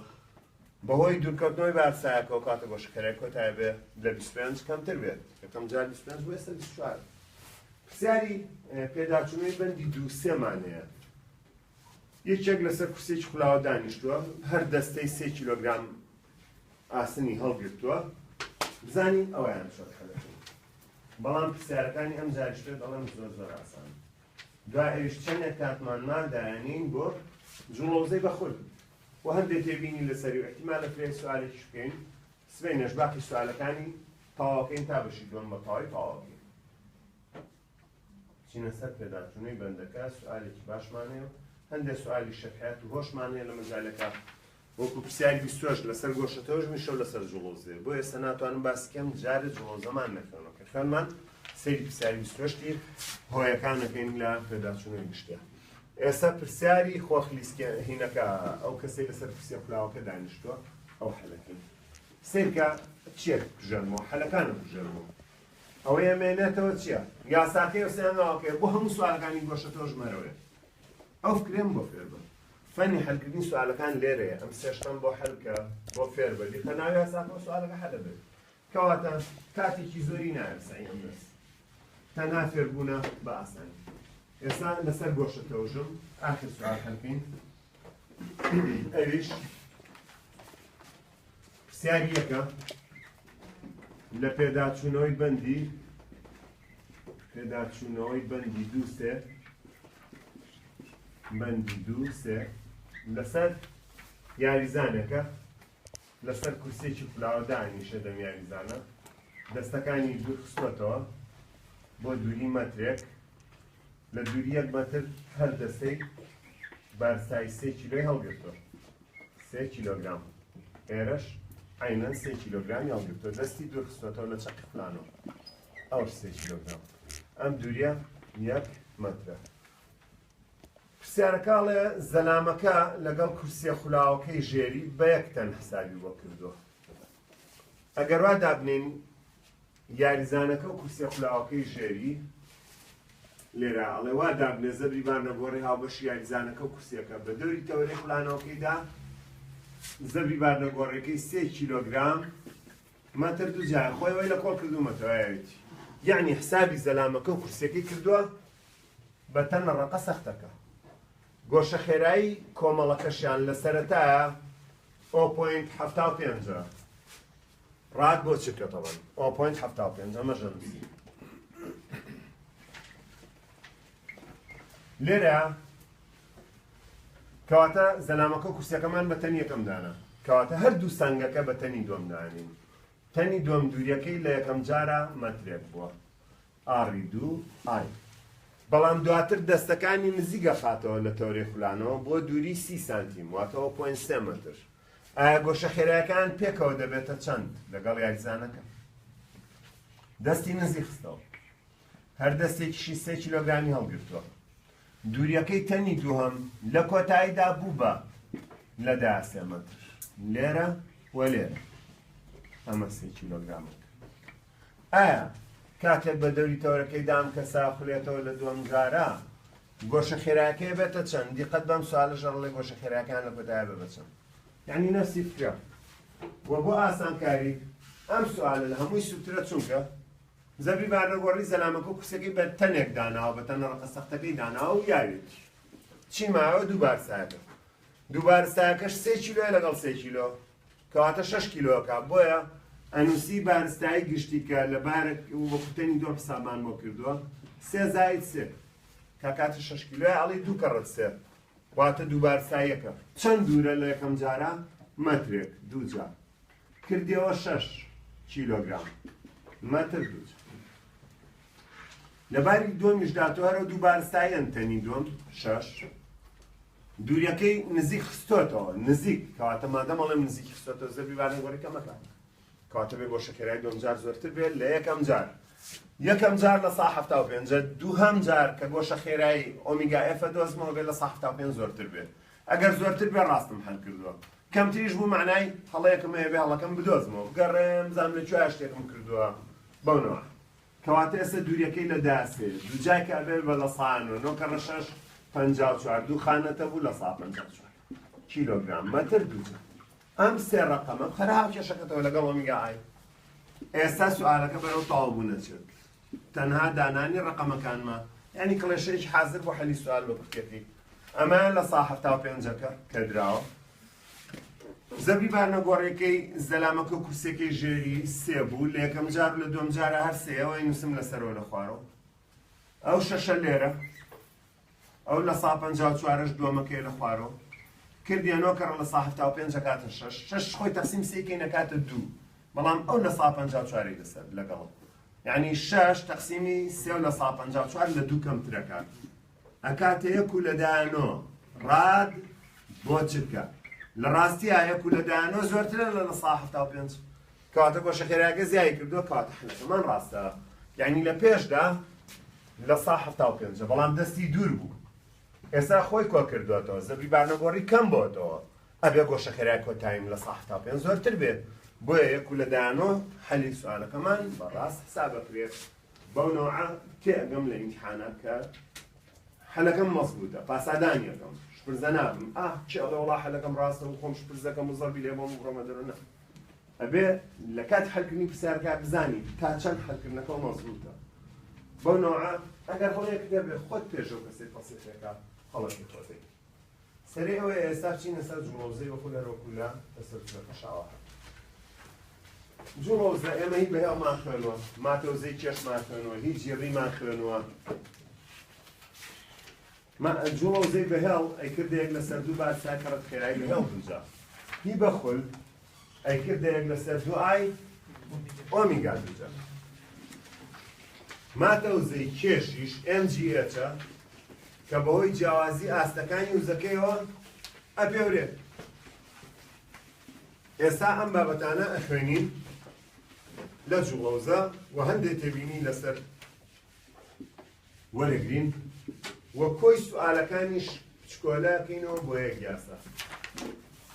بەهۆی دوورکەوتنەوەی بارسایەکەەوە کاتە گۆشە خێرای کۆتای بێ لە 25 کەمتر بێت یەکەم جار 25 بۆ ئێستا 24 پرسیاری پێداچوونەوەی بەندی دوو سێمانەیە یەکێک لەسەر کورسێکی خولاوە دانیشتووە هەر دەستەی 3 کیلۆگرام ئاسنی هەڵگرتووە بزانین ئەویان شۆت حەلەکەین بەڵام پرسیارەکانی ئەم جاریشتە دەڵێن زۆر ئاسان دوای ئەویش چەندێک کاتمانمان دایانین بۆ جوڵۆزەی بەخورد و هەندێک تێبینی لەسەری و احتیمالە فرێ سوالێکیش بکەین سبەینەش باقی سوالەکانی تەواوەکەین تا بەشی دووەم بە تەواوی تەواوەکەین چینە سەر پێداچوونەی بەندەکە سوالێکی باشمانەیە هەندێک سوالی شەفحیات و هۆشمانەیە لە مەجالەکە وەکو پرسیاری 28 لەسەر گۆشەتەوەش میشە و لەسەر جوڵۆزێ بۆ ئێستا ناتوانم باسی کەم جارە جوڵۆزەمان نەکەنەوە کە خوێنمان سەیری پرسیاری 28 هۆیەکانەکەین لە پێداچوونەوەی گشتیان ئێستا پرسیاری خۆخلیسکێنینەکە ئەو کەسەی لەسەر پرسیە خولاوەکە دانیشتووە ئەو حەلەکەین سیرکە چیە بژێنمەوە حەلەکانە بژێنمەوە ئەوەی ئەمێنێتەوە چییە یاساکەی وسیانەوەکە بۆ هەموو سوالەکانی گۆشەتەوە ژمارەوەیە ئەو فکرێم بۆ فێر بە فەنی هەلکردنی سوالەکان لێرەیە ئەم سێشتم بۆ هەلکە بۆ فێر بە دیکە ناوی یاساکەوە سوالەکە هەلە بێت کەواتە کاتێکی زۆری نایەسایی ئەم دەست تەنها فێربوونە بە ئاسانی ئێستا لەسەر گۆشەتەوەژم ئاخر سوال هەلکەین ئەویش پرسیاری یەکە لە پێداچوونەوەی بەندی دوو سێ بەندی دوو سێ لەسەر یاریزانێکە لەسەر کورسێکی خولاوە دانیشە دەم یاریزانە دەستەکانی دوو خستوەتەوە بۆ دووری مەترێک لە دووری 1 مەتر هەر دەستەی بارستای 3 کیلۆی هەڵگرتووە 3 کیلۆگرام ئێرەش عینەن 3 کیلۆگرامی هەڵگرتووە دەستی دوو خستوەتەوە لە چەقی فلانەوە ئەوش 3 کیلۆگرام ئەم دووریە 1 مەترە پرسیارەکەڵێ زەلامەکە لەگەڵ کورسیە خولاوەکەی ژێری بە یەکتەن حسابی بۆ کردووە ئەگەر وا دابنین یاریزانەکە و کورسیە خولاوەکەی ژێری لێرە ئەڵێ وا دابنێ زەبری بارنەگۆڕی هاوبەشی یاریزانەکە و کورسیەکە بە دەوری تەورەی خوڵانەوەکەیدا زەبری بارنەگۆڕیەکەی 3 کیلۆگرام مەتر دوو جار خۆی وەی لە کۆڵ کردومەتەوەیەوێتی یعنی حسابی زەلامەکە و کورسیەکەی کردووە بە تەنە ڕەقە سەختەکە گۆشە خێرایی کۆمەڵەکەشیان لە سەرەتایە 0.75 ڕات بۆ چکەتەوەن 0.75 ئەمەژە نووسی لێرە کەواتە زەلامەکە و کورسیەکەمان بە تەنی یەکەم دانا کەواتە هەردوو سەنگەکە بە تەنی دووەم دانین تەنی دووەم دووریەکەی لە یەکەم جارە مەترێک بووە ئاڕی دوو ئای بەڵام دواتر دەستەکانی نزیگە خاتەوە لە تەورەی خولانەوە بۆ دووری 30 سانتیم واتەوە 0.3 مەتر ئایا گۆشە خێرایەکان پێکەوە دەبێتە چەند لەگەڵ یاریزانەکە دەستی نزیک خستەوە هەر دەستێکیشی 3 کیلۆگرامی هەڵگرتووە دووریەکەی تەنی دووهەم لە کۆتاییدا بوو بە لەدا 3 مەتر لێرە و لێرە ئەمە 3 کیلۆگرامەکە ئایا کاتێک بە دەوری تەورەکەی دام کە ساخولێتەوە لە دووەم جارە گۆشە خێرایەکەی بێتە چەند دیقەت بەم سوالەش ئەڵێ گۆشە خێرایەکان لە کۆتایە بێ بە چەند یعنی نەفسی فکرە وە بۆ ئاسانکاری ئەم سوالە لە هەمووی سووترە چونکە زەبری بارنەگۆڕی زەلامەکە و کورسەکەی بە تەنێک داناوە بە تەنە ڕەقە سەختەکەی داناوە و یاوێتی چی ماوە دوو بارسایەکە دوو بارستایەکەش 3 کیلۆیە لەگەڵ 3 کیلۆ کەواتە 6 کیلۆکە بۆیە ئەنووسی بارستایی گشتی کە لە بارێک وەکوتەنی دۆ حسابان بۆ کردووە 3 زائد 3 کە کاتە 6 کیلۆیە ئەڵی دوو کەڕەت 3 واتە دوو بارستایەکە چەند دوورە لە یەکەم جارە مەترێک دوو جار کردیەوە 6 کیلۆگرام مەتر دوو جار لەباری دووەمیش داتوارە دوو بارستایەن تەنی دووەم 6 دووریەکەی نزیک خستۆتەوە نزیک کەواتە مادەم ئەڵێم نزیکی خستۆتەوە زەبری بارنەگۆڕیەکە مەکات کەواتە بێ گۆشە خێرایی دووەم جار زۆرتر بێت لە یەکەم جار یەکەم جار لە 175 دووهەم جار کە گۆشە خێرایی ئۆمیگا ئێفە دۆزمەوە بێت لە 175 زۆرتر بێت ئەگەر زۆرتر بێ ڕاستم هەل کردووە کەمتریش بوو معنای هەڵەیەکم هەیە بێ هەڵەکەم بدۆزمەوە گەڕێم زانم لە کوێ شتێکم کردووە بەونەوە کەواتە ئێستا دووریەکەی لە داسێ دووجای کە ئەبێ بە لە ساانەوە نۆکە ڕەشەش 54 دوو خانەتە بوو لە 54 کیلۆگرام مەتر دووجە ئەم سێ ڕقەمە خەراو کێشەکەتەوە لەگەڵ ئۆمیگای ئێستا سوالەکە بەرەو تەواو نەچێت تەنها دانانی ڕقەمەکانمە یعنی کڵێشەیەکی حازر بۆ حەلی سوال بە پرکێتی ئەمە لە سا 75ەکە کە دراوە زەبری بارنە گۆڕێکەی زەلامەکە کورسێکی ژێری سێ بوو لە یەکەم جار لە دوم جارە هەر سێەوەی نووسم لەسەرەوە لە خوارەوە ئەو شەشە لێرە ئەو لە 54ش دووەمەکەی لە خوارەوە کردیانەوە کە لە 75 کاتە شەش خۆی تەقسیم سێکەی نەکاتە دوو بەڵام ئەو لە 54 لەسەر لەگەڵ یعنی شەش تەقسیمی سێ لە 54 لە دوو کەمترەکات ئەکاتە یەک و لەدایانەوە ڕاد بۆ چرکە لە ڕاستی یەک و لەدایانەوە زۆرترە لە 75 کەواتە گۆشەخێراکە زیای کردووە کاتە حەلەکەمان ڕاستە یعنی لە پێشدا لە 75 بەڵام دەستی دوور بوو ئێستا خۆی کۆ کردوێتەوە زەبری بارنەگۆڕی کەم بۆتەوە ئەبێ گۆشەخێرای کۆتاییم لە 75 زۆرتر بێت بۆیە یەک و لەدایانەوە حەلی سوالەکەمان بەڕاست حساب بکرێت بەو نەوعە تێگەم لە ئیمتحانات کە حەلەکەم مەزبوطە پاسادانیەکەم شپرزە نابم چێڵە وڵا حەلەکەم ڕاستە و خۆم شپرزەکەم و زەربی لێ بۆم بڕۆمە دەرەوە ئەبێ لە کات حەلکردنی پرسیارەکە بزانی تا چەند حەلکردنەکە مەزبوطە بەو نەوعە ئەگەر هەڵەیەک دەبێت خۆت پێشەوە کەسێک پەسێتێکە هەڵەکی خۆتێک سەرێ ئەوەیە ئێستا بچینە سەر جوڵەوزەی وەکو لەرۆکولا لەسەر شاوە جوڵەوزە ئێمە هی بەهێڵمان خوێنووە ماتەوزەی کێشمان خوێنووە هیچ جێڕیمان خوێنووە جوڵەوزەی بەهێڵ ئەیکردەیەک لەسەر دوو بار ساکەڕەت خێرایی بەهێڵ دووجا هی بەخول ئەیکردەیەک لەسەر دوو ئای ئۆمیگا دووجا ماتەوزەی کێشیش MGH-ە کە بەهۆی جیاوازی ئاستەکانی وزەکەیەوە ئەپێورێت ئێستا ئەم بابەتانە ئەخوێنین لە جوڵەوزە و هەندێک تێبینی لەسەر وەرەگرین وە کۆی سوالەکانیش پچکۆلەکەینەوە بۆ یەک یاسا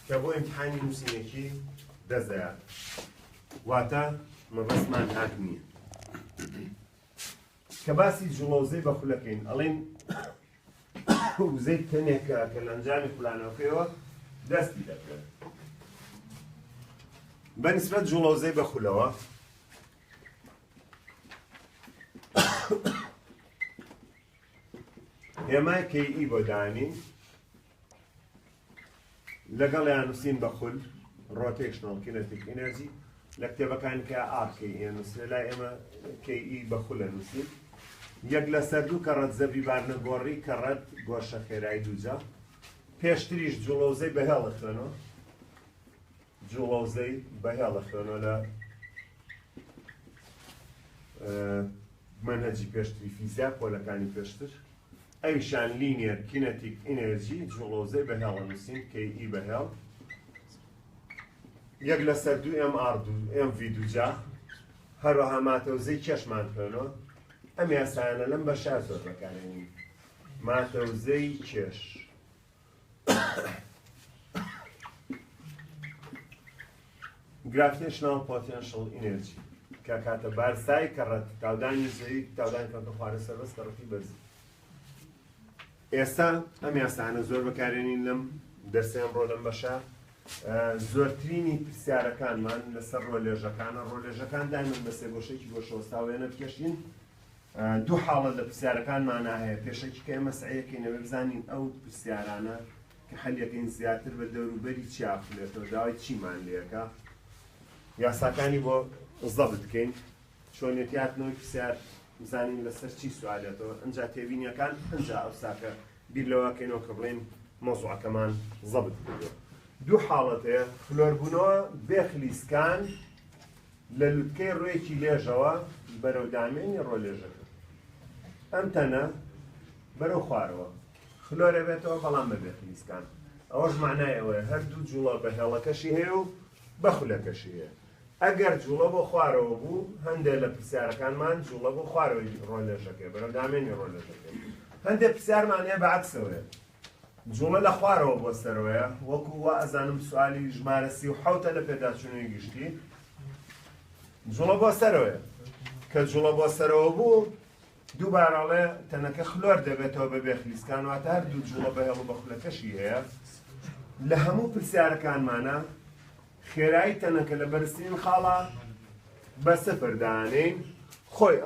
کە بۆ ئیمتحانی نووسینێکی دەزەیات واتە مەبەستمان هات نییە کە باسی جوڵەوزەی بە خولەکەین ئەڵێن وزەی تەنێکە کە لە ئەنجامی خولانەوەکەیەوە دەستی دەکرێت بەنسبەت جوڵەوزەی بە خولەوە ئێمە KE بۆ دانین لەگەڵ یان نووسین بە خول Rotational Kinetic Energy لە کتێبەکانی کە RKE نووسێ لای ئێمە KE بە خولە نووسین یەک لەسەر دوو کەڕەت زەبری بارنەگۆڕی کەڕەت گۆشە خێرایی دووجا پێشتریش جوڵەوزەی بەهێڵە خوێنەوە جوڵەوزەی بەهێڵە خوێنەوە لە منهەجی پێشتری فیزیک پۆلەکانی پێشتر ئەویشان لینیەر کینەتیک ئینەرژی جوڵەوزەی بەهێڵە نووسین KE بەهێڵ یەک لەسەر دوو MV دووجا هەروەها ماتەوزەی کێشمان خوێنەوە ئەم یاسایانە لەم بەشا زۆر بەکارێنین ماتەوزەی کێش Gravitational Potential Energy کە کاتە بارسای کەڕەت تاودانی زەوی تاودانی کەوتە خوارە سەربەست کەڕەتی بەرزی ئێستا ئەم یاسایانە زۆر بەکارێنین لەم دەرسیان ڕۆ لەم بەشە زۆرترینی پرسیارەکانمان لەسەر ڕۆلێژەکانە ڕۆلێژەکان دایمەن بە سێگۆشەیەکی گۆشەوەستاوێنە بکەشین دوو حاڵە لە پرسیارەکانمان هەیە پێشەکی کە ئێمە سعیەکەینەوە بزانین ئەو پرسیارانە کە حەلیەکەین زیاتر بە دەوروبەری چیاخلێتەوە داوای چیمان لێەکە یاساکانی بۆ زەبط بکەین چۆنێتیاتنەوەی پرسیار بزانین لەسەر چی سوالێتەوە ئەنجا تێبینیەکان ئەنجا ئەوساکە بیر لەوەکەینەوە کە بڵێن مۆزوعەکەمان زەبط بکردەوە دوو حاڵەت هەیە فلۆربوونەوە بێخلیسکان لە لووتکەی ڕوویەکی لێژەوە بەرەو دامێنی ڕۆلێژەکە ئەم تەنە بەرەو خوارەوە خلۆرە بێتەوە بەڵام بە بێخلیسکان ئەوەش معنای ئەوەیە هەردوو جوڵە بەهێڵەکەشی هەیە و بەخولەکەشی هەیە ئەگەر جوڵە بۆ خوارەوە بوو هەندێک لە پرسیارەکانمان جوڵە بۆ خوارەوەی ڕۆلێژەکە بەرەو دامێنی ڕۆلێژەکە هەندێک پرسیارمان هەیە بەعکسەوەیە جوڵە لە خوارەوە بۆ سەرەوەیە وەکو وا ئەزانم سوالی ژمارە 37 لە پێداچوونەوەی گشتی جوڵە بۆ سەرەوەیە کە جوڵە بۆ سەرەوە بوو دووبارەڵێ تەنەکە خلۆر دەبێتەوە بەبێ خلیسکان واتە هەر دوو جوڵە بەهێڵ و بەخولەکەشی هەیە لە هەموو پرسیارەکانمانە خێرایی تەنەکە لە بەرزترین خاڵە بە سفر دانین خۆی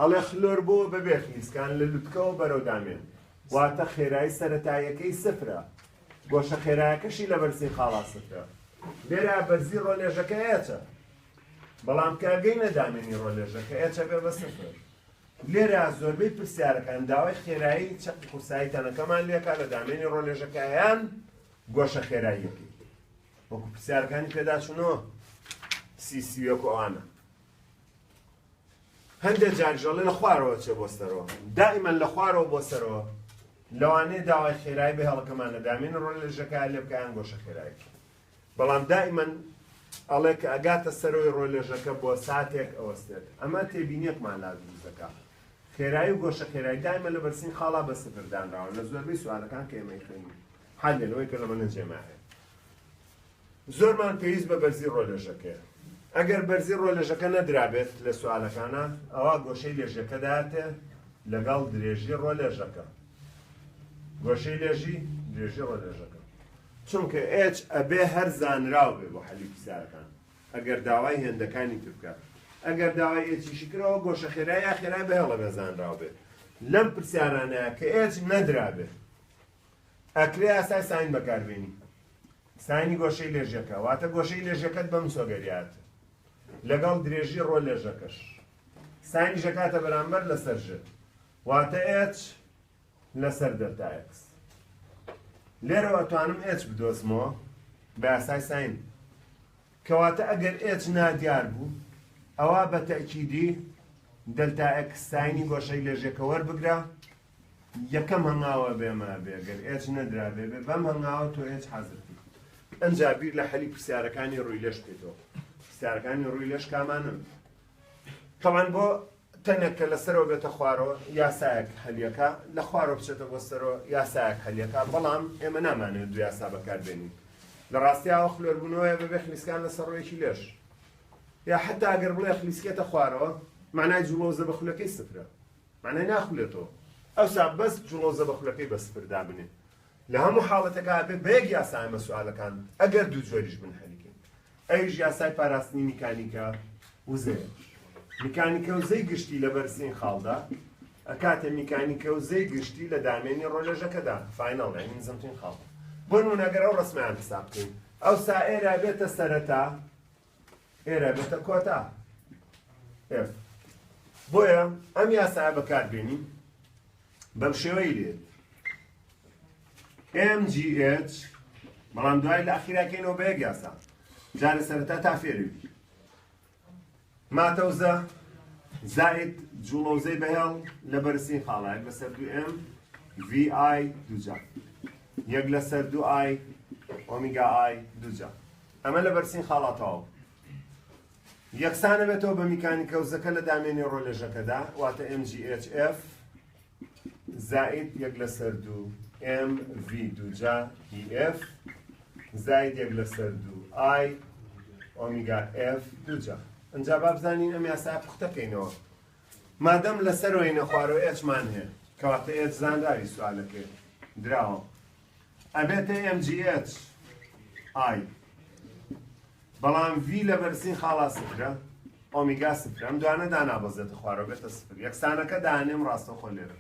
ئەڵێ خلۆر بۆ بەبێ خلیسکان لە لوتکەوە بەرەو دامێن واتە خێرایی سەرەتاییەکەی سفرە گۆشە خێرایەکەشی لە بەرزترین خاڵا سفرە لێرە بەرزی ڕۆلێژەکە هەیەچە بەڵام کاگەی نەدامێنی ڕۆلێژەکە هەیەچە بێ بە سفر لێرە زۆربەی پرسیارەکان داوای خێرایی چەقی قورسایی تەنەکەمان لێکا لە دامێنی ڕۆلێژەکە یان گۆشە خێراییەکەی وەکو پرسیارەکانی پێداچوونەوە سیسیوەک و ئەوانە هەندێک جاریژەڵێ لە خوارەوە چێ بۆ سەرەوە دائیمەن لە خوارەوە بۆ سەرەوە لەوانەیە داوای خێرایی بە هێڵەکەمان لە دامێنی ڕۆلێژەکە لێ بکەیان گۆشە خێراییەکە بەڵام دائیمەن ئەڵێ کە ئەگاتە سەرەوەی ڕۆلێژەکە بۆ ساتێک ئەوەستێت ئەمە تێبینیەکمان لازم دەکات خێرایی و گۆشە خێرایی دائیمەن لە بەرزترین خاڵا بە سفر دانراوە لە زۆربەی سوالەکان کە ئێمەی خوێنین حەلێنەوەی کە لەمە نەجێماهەیە زۆرمان پێویست بە بەرزی ڕۆلێژەکەیە ئەگەر بەرزی ڕۆلێژەکە نەدرابێت لە سوالەکانە ئەوە گۆشەی لێژەکە داتێ لەگەڵ درێژی ڕۆلێژەکە گۆشەی لێژی درێژی ڕۆلێژەکە چونکە ئێچ ئەبێ هەر زانراو بێ بۆ حەلی پرسیارەکان ئەگەر داوای هێندەکانی تر بکات ئەگەر داوای ئێچیشی کرەوە گۆشە خێرایی یا خێرایی بەهێڵە بێ زانراو بێ لەم پرسیارانەیە کە ئێچ نەدرابێ ئەکرێ ئاسای ساین بەکاربێنی ساینی گۆشەی لێژەکە واتە گۆشەی لێژەکەت بەم سۆگەریات لەگەڵ درێژی ڕۆلێژەکەش ساینی ژەکاتە بەرامبەر لەسەر ژ واتە ئێچ لەسەر دەلتا ئێکس لێرەوە توانم ئێچ بدۆزمەوە بە ئاسای ساین کەواتە ئەگەر ئێچ نادیار بوو ئەوە بە تەئکیدی دەلتا ئێکس ساینی گۆشەی لێژەکە وەربگرە یەکەم هەنگاوە بێمە بێگەر ئێچ نەدرابێ بێ بەم هەنگاوە تۆ ئێچ حەزرتی ئەنجا بیر لە حەلی پرسیارەکانی ڕووی لێش بێتەوە پرسیارەکانی ڕووی لێش کامانن تەمان بۆ تەنێک کە لەسەرەوە بێتە خوارەوە یاسایەک هەلیەکە لە خوارەوە بچێتە بۆ سەرەوە یاسایەک هەلیەکە بەڵام ئێمە نامانێت دوو یاسا بەکاربێنین لە ڕاستیاوە خلۆربوونەوەیە بەبێ خلیسکان لەسەر ڕۆیەکی لێش یا حتا ئەگەر بڵێ خلیسکێتە خوارەوە معنای جوڵۆزە بە خولەکەی سفرە معنای ناخولێتەوە ئەوسا بەس جوڵۆزە بە خولەکەی بە سفر دابنێ لە هەموو حاڵەتێکا بێ بە یەک یاسا ئەمە سوالەکان ئەگەر دوو جۆریش بن هەلیکەین ئەویش یاسای پاراستنی میکانیکە وزەیە میکانیکە وزەی گشتی لە بەرزترین خاڵدا ئەکاتێ میکانیکە وزەی گشتی لە دامێنی ڕۆلێژەکەدا فاینەڵ یعنی نزمترین خاڵ بۆ نمونە ئەگەر ئەو ڕسمیان حساب بکەین ئەوسا ئێرە بێتە سەرەتا ئێرە بێتە کۆتا F بۆیە ئەم یاسایە بەکاربێنین بەم شێوەی لێت MGH بەڵام دوای لە ئەخیراکەینەوە بە یەک یاسا جارە سەرەتا تا فێری ماتەوزە زائد جوڵۆزەی بەهێڵ لە بەرزترین خاڵایەک لەسەر 2M VI دووجا یەک لەسەر 2I ئۆمیگا I دووجا ئەمە لە بەرزترین خاڵاتەوە یەکسانە بێتەوە بە میکانیکە وزەکە لە دامێنی ڕۆلێژەکەدا واتە MGHF زائد یەک لەسەر 2MV دووجا EF زائد یەک لەسەر 2I ئۆمیگا F دووجا ئەنجا با بزانین ئەم یاسا پوختەکەینەوە مادەم لەسەرەوەی نەخوارەوە ئێچمان هەیە کەواتە ئێچ زانداری سوالەکە دراوە ئەبێتە MGH I بەڵام V لە بەرزترین خاڵا سفرە ئۆمیگا سفرە ئەم دوانە دانابەزێتە خوارەوە بێتە سفر یەکسانەکە دانێم ڕاستەوخۆ لێرە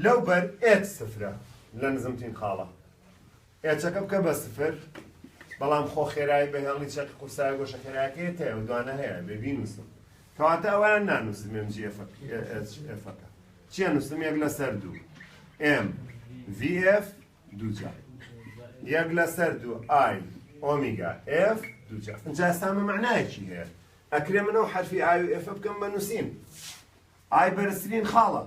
لەو بەر ئێچ سفرە لە نزمترین خاڵە ئێچەکە بکە بە سفر بەڵام خۆ خێرایی بەهێڵی چەقی قورسایی گۆشە خێرایەکەی تەیە و دوانە هەیە بێ بینووسم کەواتە ئەوان نانووسم MGF-ەکە چیە نووسم یەک لەسەر 2 M VF دووجا یەک لەسەر 2I ئۆمیگا F دووجا ئەنجا ئێستامە معنایەکی هەیە ئەکرێ من ئەو حرفی I و F بکەم بە نووسین I بەرزترین خاڵە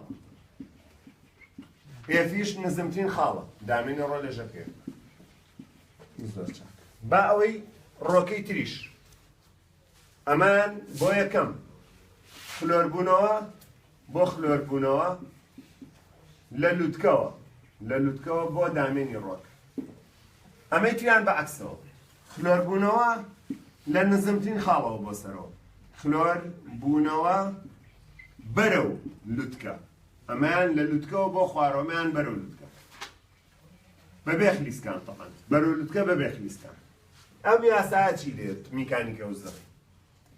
Fیش نزمترین خاڵە دامێنی ڕۆلێژەکەی زۆر چاک با ئەوەی ڕۆکەی تریش ئەمان بۆ یەکەم خلۆربوونەوە بۆ خلۆربوونەوە لە لووتکەوە بۆ دامێنی ڕۆک ئەمەی تریان بە عەکسەوە خلۆربوونەوە لە نزمترین خاڵەوە بۆ سەرەوە خلۆر بوونەوە بەرەو لوتکە ئەمان لە لوتکەوە بۆ خواڕۆمیان بەرەو لوتکە بەبێ خلیسکان تەقەن بەرەو لوتکە بەبێ خلیسکان ئەم یاسایە چی دێت میکانیکە وزە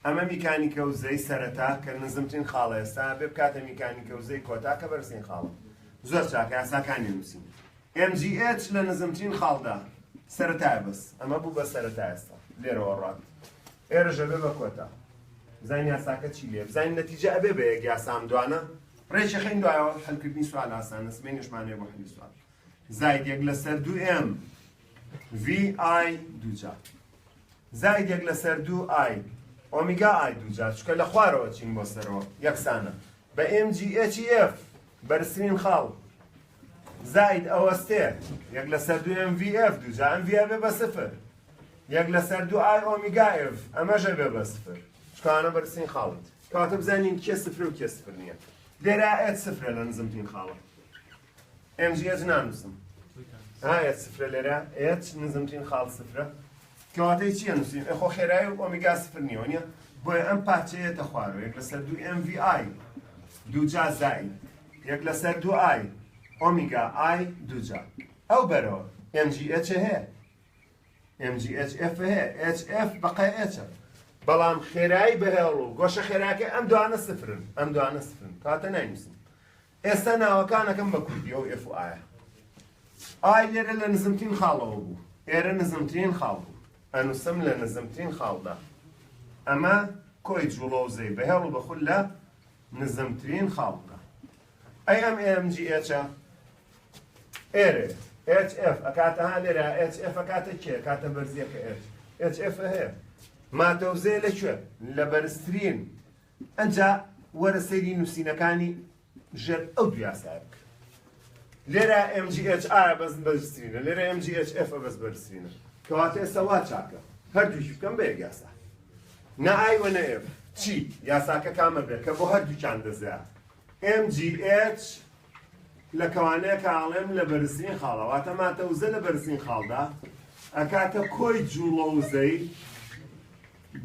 ئەمە میکانیکە وزەی سەرەتا کە نزمترین خاڵە ئێستا بێ بکاتە میکانیکە وزەی کۆتا کە بەرزترین خاڵە زۆر چاکە یاساکانی نووسین MGH لە نزمترین خاڵدا سەرەتایە بەس ئەمە بوو بە سەرەتا ئێستا لێرەوە ڕات ئێرەژە بێ بە کۆتا بزانین یاساکە چی لێ بزانین نەتیجە ئەبێ بە یەک یاسام دوانە ڕێژە خەین دوایەوە هەلکردنی سوال ئاسانە سبەینیشمانەیە بۆ حەلی سوال زاید یەک لەسەر 2M VI دووجا زاید یەک لەسەر 2I ئۆمیگا I دووجا چکە لە خوارەوە چین بۆ سەرەوە یەکسانە بە MGHF بەرزترین خاڵ زاید ئەوەستێ یەک لەسەر 2M VF دووجا ئەم VF بێ بە سفر یەک لەسەر 2I ئۆمیگا F ئەمەژە بێ بە سفر چکانە بەرزترین خاڵت کەواتە بزانین کێ سفر و کێ سفر نییە لێرە H سفرە لە نزمترین خاڵە MGH نانووسم H سفرە لێرە H نزمترین خاڵ سفرە کەواتەی چیە نووسین خۆ خێرایی و ئۆمیگا سفر نییە نییە بۆیە ئەم پارچەیەتە خوارەوە یەک لەسەر 2MVI دووجا زاید یەک لەسەر 2I ئۆمیگا I دووجا ئەو بەرەوە MGH هەیە MGHF هەیە HF بەقای H بەڵام خێرایی بەهێڵ و گۆشە خێراکە ئەم دوانە سفرن ئەم دوانە سفرن کاتە ناینووسین ئێستا ناوەکانەکەم بە کوردیەوە F و I I لێرە لە نزمترین خاڵەوە بوو ئێرە نزمترین خاڵ بوو ئەنووسم لە نزمترین خاڵدا ئەمە کۆی جوڵۆزەی بەهێڵ و بەخول لە نزمترین خاڵدا ئەی ئەم MGH ئێرە HF ئەکاتە ها لێرە HF ئەکاتە کێ کاتە بەرزیەکە HF هەیە ماتۆزێ لەکوێ لە بەرزترین ئەنجا وەرە سەیری نووسینەکانی ژێر ئەو دو یاسایە بکە لێرە MGHI بەس بەرزترینە لێرە MGHF بەس بەرزترینە کەواتە ئێستا وا چاکە هەردووشی بکەم بە یەک یاسا نە I و نە F چی یاساکە کامە بێت کە بۆ هەردووکیان دەزێت MGH لە کەوانەیە کە ئاڵێم لە بەرزترین خاڵە واتە ماتەوزە لە بەرزترین خاڵدا ئەکاتە کۆی جوڵەوزەی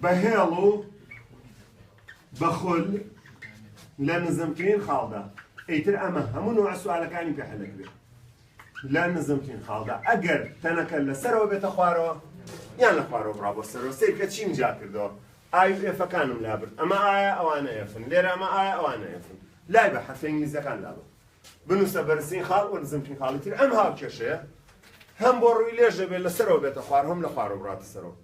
بەهێڵ و بەخول لە نزمترین خاڵدا ئەیتر ئەمە هەموو نوع سوالەکانی پێ هەلەکرێت لە نزمترین خاڵدا ئەگەر تەنەکە لەسەرەوە بێتە خوارەوە یان لە خوارەوە بڕا بۆ سەرەوە سیرکە چیم جا کردەوە I و F ئەکانم لابرد ئەمە ئایا ئەوانە Fن لێرە ئەمە ئایا ئەوانە Fن لای بە حرفە ئینگلیزیەکان لابن بنووسە بەرزترین خاڵ و نزمترین خاڵی تر ئەم هاوکێشەیە هەم بۆ ڕووی لێژە بێت لەسەرەوە بێتە خوار هەم لە خوارەوە بڕاتە سەرەوە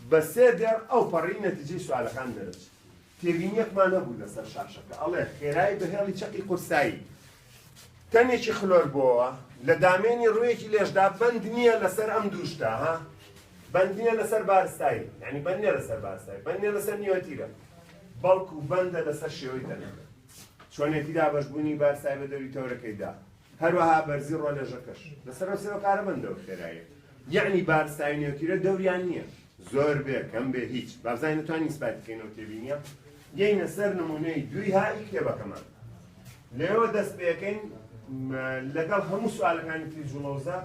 بە سێ دێر ئەو پەڕی نەتیجەی سوالەکان دەرەچ تێبینیەکمان هەبوو لەسەر شاشەکە ئەڵێ خێرایی بەهێڵی چەقی قورسایی تەنێکی خلۆر بۆەوە لە دامێنی ڕوویەکی لێشدا بەند نییە لەسەر ئەم دووشتا ها بەند نییە لەسەر بارستایی یعنی بەند نییە لەسەر بارستایی بەند نییە لەسەر نیوەتیرە بەڵکو بەندە لەسەر شێوەی تەنەکە چۆنێتی دابەشبوونی بارستایی بە دەوری تەورەکەیدا هەروەها بەرزی ڕۆلێژەکەش لەسەر ئەو کارە بەندەوە خێراییە یعنی بارستایی نیوەتیرە دەوریان نییە زۆر بێ کەم بێ هیچ بابزای نتوانین ئیسپات بکەینەوە تێبینیە یەینە سەر نمونەی دوی هایی کتێبەکەمان لێوە دەست پێەکەین لەگەڵ هەموو سوالەکانی تری جوڵەوزە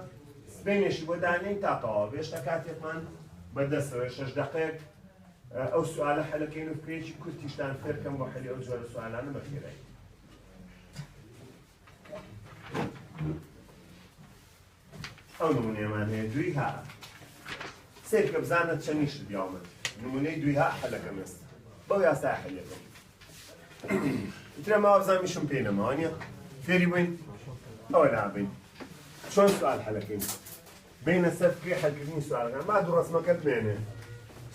سبەینێشی بۆ دانین تا تەواو بێشتە کاتێکمان بەدەستەوە 6 دقەیەک ئەو سوالە حەلەکەین و فکرێکی کورتیشتان فێرکەم بۆ حەلی ئەو جۆرە سوالانە بەخێرایی ئەو نمونەیەمان هەیە دوی ها سێرکە بزانە چەندیشت بیاومەت نمونەی دوی ها حەلەکەم ئێستا بەو یاسای حەلەکەم ئیترە ماوە بزانمیشم پێی نەماوە نییە فێری بووین ئەوە نابین چۆن سوال حەلەکەین بینە سەر فکری حەلکردنی سوالەکان با دوو ڕەسمەکەت بێنێ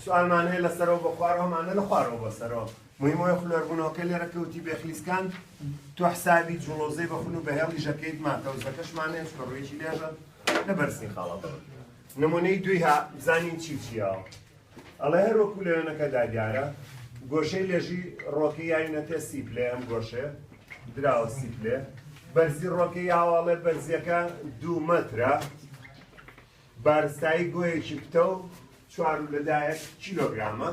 سوالمان هەیە لەسەرەوە بە خوارەوەمانە لە خوارەوە بەسەرەوە مهمەوەی خولۆربوونەوەکە لێرە کەوتی بێخلیسکان تۆ حسابی جوڵۆزەی بەخون و بەهێڵی ژەکەیت ماتەوزەکەشمان هەیە چکە ڕوویەکی لێژە لە بەرزترین خاڵە نمونەی دوی ها بزانین چییەوە ئەڵێ هەر وەکو لەوێنەکەدا دیارە گۆشەی لێژی ڕۆکەی یاینەتێ سیپلێ ئەم گۆشێ دراوە سیپلێ بەرزی ڕۆکەی هاواڵێ بەرزیەکە 2 مەترە بارستایی گۆیەکی پتە و 4 کیلۆگرامە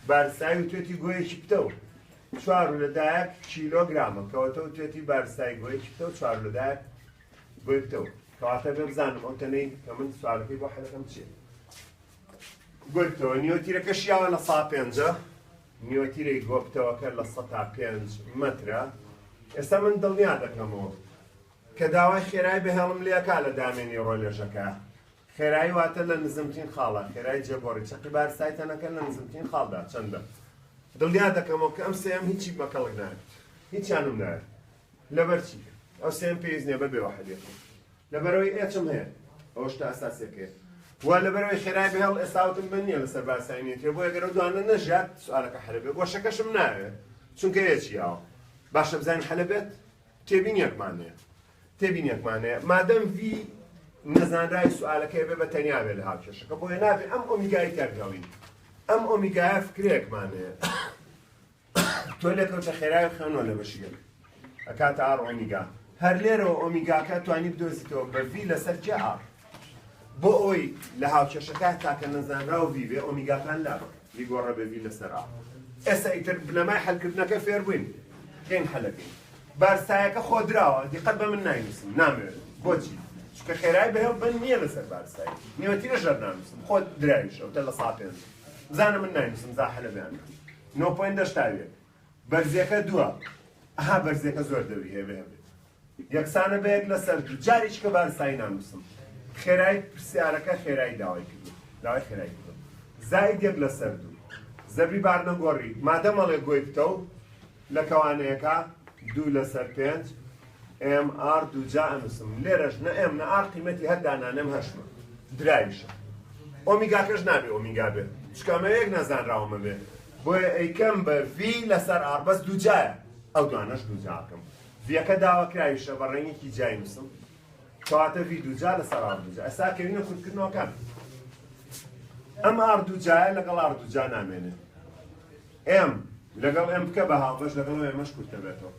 بارستایی و توێتی گۆیەکی پتە و 4 کیلۆگرامە کەواتە و توێتی بارستایی گۆیەکی پتە و 4 گۆی پتە و کەواتە بێ بزانم ئەو تەنەی کە من سوالەکەی بۆ حەلەکەم چییە گۆی پتەوە نیوەتیرەکەشیاوە لە 150 نیوەتیرەی گۆپتەوەکە لە 5 مەترە. ئێستا من دڵنیا دەکەمەوە کە داوای خێرای بەهێڵم لێکا لە دامێنی ڕۆلێژەکە. خێرایی واتە لە نزمترین خاڵە، خێرای جێگۆڕی چەقی بارسایتەنەکە لە نزمترین خاڵدا چەندە. دڵنیا دەکەمەوە کە ئەم سێم هیچی بەکەڵک نایێت، هیچیانم نایێت. لەبەرچی ئەو سێم پێویست نییە بەبێ وەحدێت، لەبەرەوەی ئێچم هەیە، ئەوە شتە ئەساسیەکەیە. وا لەبەرەوەی خێرای بەهێڵ ئێستاوتم بە نییە لەسەر بارساینێتێ، بۆ ئەگەر ئەو دوانە نەژات سوالەکە حەلە بێت. گۆشەکەشم ناوێت چونکە هێچی یاوە باشە بزانین حەلە بێت. تێبینیەکمانەیە، تێبینیەکمانەیە مادەم ڤی نەزانرای سوالەکەی بێ بە تەنیا بێ لە هاوکێشەکە، بۆیە نابێت ئەم ئۆمیگای تێرگەڵین. ئەم ئۆمیگایە فکرێکمانەیە تۆ لێکەوتە خێرای خوێنەوە لە بەشیەک ئەکاتە ئار ئۆمیگا. هەر لێرەوە ئۆمیگاکە توانی بدۆزیتەوە بە ڤی لەسەر جێ ئار. بۆ ئەوی لە هاوکێشەکە تاکە نەزانراو ڤی بێ ئۆمیگاکان لابە ڤی گۆڕە بە ڤی لەسەر ئار. ئێستا ئیتر بنەمای حەلکردنەکە فێر بووین، هێن حەلەکەین. بارستایەکە خۆدراوە، دیقەت بە من ناینووسم، نامەوێت. بۆچی؟ چونکە خێرای بەهێڵ بن نییە لەسەر بارستایی، نیوەتیرە ژەر نانووسم، خۆت درایشەوە تە لە 500 زانە من ناینووسم زا حەلە بیان 9.8 بەرزیەکە 2. ئەها بەرزیەکە زۆر دەوری هەیە بێ هەبێت یەکسانە بەیەک لەسەر 2. جارێکی کە بارستایی نانووسم خێرای پرسیارەکە خێرایی داوای کردو، داوای خێرایی کردو زاید 1 لەسەر 2. زەبری بارنەگۆڕی مادەمەڵێ گۆی بتە و لە کەوانەیەکە 2 لەسەر 5 ئێم ئار 2 جا ئەنووسم. لێرەش نە ئێم نە ئار قیمەتی هەر دانانەم هەشمە درایشە. ئۆمیگاکەش نابێ ئۆمیگا بێ، چکەمە یەک نەزانراومە بێ، بۆیە ئەیکەم بە ڤی لەسەر ئار بەس 2 جایە، ئەو دوانەش 2 جاکەم. ڤیەکە داواکراویشە بە ڕێنگێکی جای نووسم کەواتە ڤی 2 جا لەسەر ئار 2 جا. ئەستا کەوینە خودکردنەوەکان ئەم ئار 2 جایە لەگەڵ ئار 2 جا نامێنێ. ئێم لەگەڵ ئێم بکە بە هاوبەش لەگەڵ ئێمەش کورتە بێتەوە.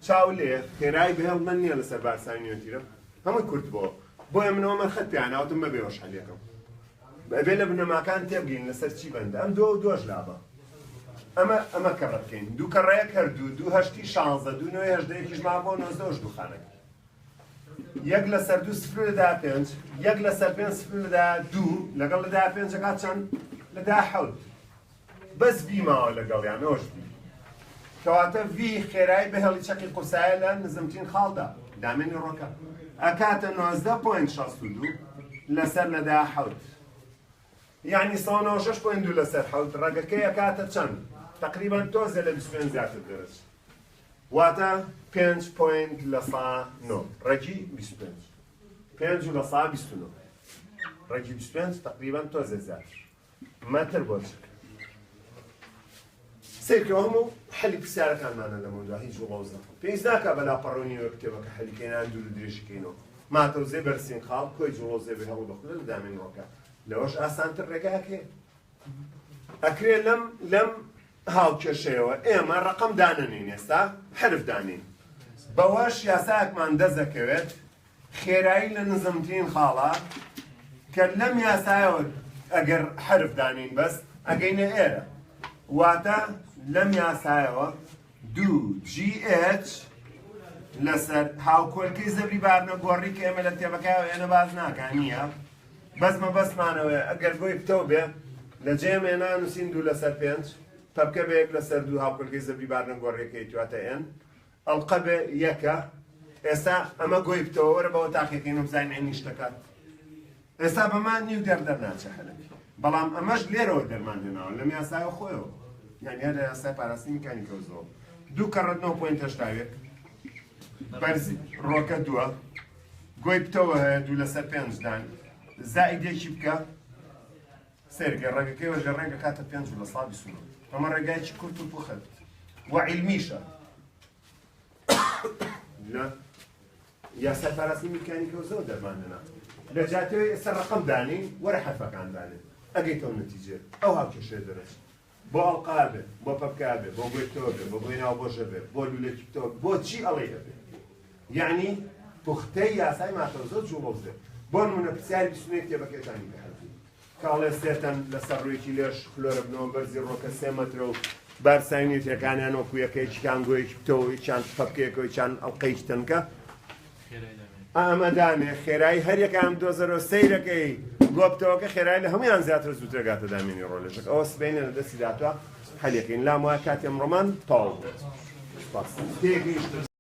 چاو لێ خێرایی بەهێڵ من نییە لەسەر بارسایی نیوەتیرە، هەمووی کورت بۆ بۆیە منەوە مەرخەت پیاناوتم بەبێ وەشحەلێکم. بەبێ لە بنەماکان تێبگەین لەسەر چی بەندە. ئەم 2 و 2 لابە. ئەمە کەڕە بکەین. 2 کەڕەیەک هەردوو 2 هەشتی 16 2 9 هەژدەیەکیش ما بۆ 19 دووخانەکە. 1 لەسەر 2 0 لەدا 5 1 لەسەر 5 0 لەدا 2 لەگەڵ لەدا 5 چەند لەدا 7 بەس ڤی ماوە لەگەڵیان ئەوش ڤی. کەواتە ڤی خێرایی بەهێڵی چەقی قورسایە لە نزمترین خاڵدا دامێنی ڕۆکە ئەکاتە 19.62 لەسەر لەدا 7 یعنی 196.2 لەسەر 7 ڕێگەکەی ئەکاتە چەند؟ تقریبان تۆزە لە 25 زیاتر دەرەچ واتە 5 پوینت لە 109 ڕێگی 25 5 لە 129 ڕێگی 25 تقریبان تۆزە زیاتر مەتر بۆ چەکە. سیرکەوە هەموو حەلی پرسیارەکانمانە لەمەوەدا هیچ وڵەوزە پێویست ناکا بەلاپەڕۆنیەوە کتێبەکە حەلیکەیان دوور و درێژەکەینەوە ماتەوزێ بەرسین خاڵ کۆی جوڵۆزێ بە هەوڵ بەخودە لە دامێنەوەکە لەوەش ئاسانتر ڕێگاکێ ئەکرێ لەم هاوکێشەیەوە ئێمە ڕقم دانەنین ئێستا حرف دانین بەوەش یاسایەکمان دەزەکەوێت خێرایی لە نزمترین خاڵە کە لەم یاسایەوە ئەگەر حرف دانین بەس ئەگەینە ئێرە واتە لەم یاسایەوە 2GH لەسەر هاوکۆلکەی زەبری بارنەگۆڕی کە ئێمە لە کتێبەکەیەوە ئێنە باز ناکە نییە بەسمە بەسمانەوەی ئەگەر بۆی پتەو بێ لە جێم ئێنا نووسین 2 لەسەر 5 پەبکە بە 1 لەسەر 2 هاوکۆلکەی زەبری بارنەگۆڕیەکەی تواتە ئێن ئەڵقە بێ یەکە. ئێستا ئەمە گۆی پتەوە وەرە بەوە تاقیەکەین و بزانین ئێنی شتەکات. ئێستا بەمان نیو دەردەرناچە حەلەکی بەڵام ئەمەش لێرەوە دەرمان هێناوە لەم یاسایە خۆیەوە یعنی هەر لە یاسای پاراستنی میکانی کەوزەوە 2 کەڕەت 9.8 بەرزی ڕۆکە 2 گۆی پتەوە هەیە 2 لەسەر 5 دان زائیدێکی بکە سێرگە ڕێگەکەی وەژە ڕێگە کاتە 5 لە 129 ئەمە ڕێگایکی کورت و پوخەت و عیلمیشە لە یاسای پاراستنی میکانی کەوزەوە دەرمان هێنا لە جاتەوەی ئێستا ڕقم دانین وەرە حەرفەکان دانێن ئەگەیتەوە نەتیجێ ئەو هاوکێشەیە دەرەچ بۆ ئەڵقا بێ بۆ پەبکا بێ بۆ گوێ پتەوە بێ بۆ گوێ ناوبۆشە بێ بۆ لولەکی پتەوە بۆ چی ئەڵێ هەبێ یعنی پوختەی یاسای ماتەوزە جوڵۆزێ بۆ نمونە پرسیاری 21 کتێبەکەیەکانی بەهەڵگیر کاڵێ سێتەن لەسەر ڕوویەکی لێش خلۆرە بنەوە بەرزی ڕۆکە 3 مەترە و بارساینێتیەکانیان وەکو یەکەیەکیان گوێیەکی پتەوە یەکیان پەبکەیەکەوە یەکیان ئەڵقەیەکی تەنکە ئامەدانێ خێرایی هەر یەکان دۆزەرەوە سەیرەکەی گۆپتەوەکە خێرایی لە هەمویان زیاتر زووترە گاتە دامێنی ڕۆلێژەکە ئەوە سبەینە لە دەستی داتوە هەلێکین لام وایە کاتی ئەمڕۆمان تەواو بوو. سپاس. تێگەیشت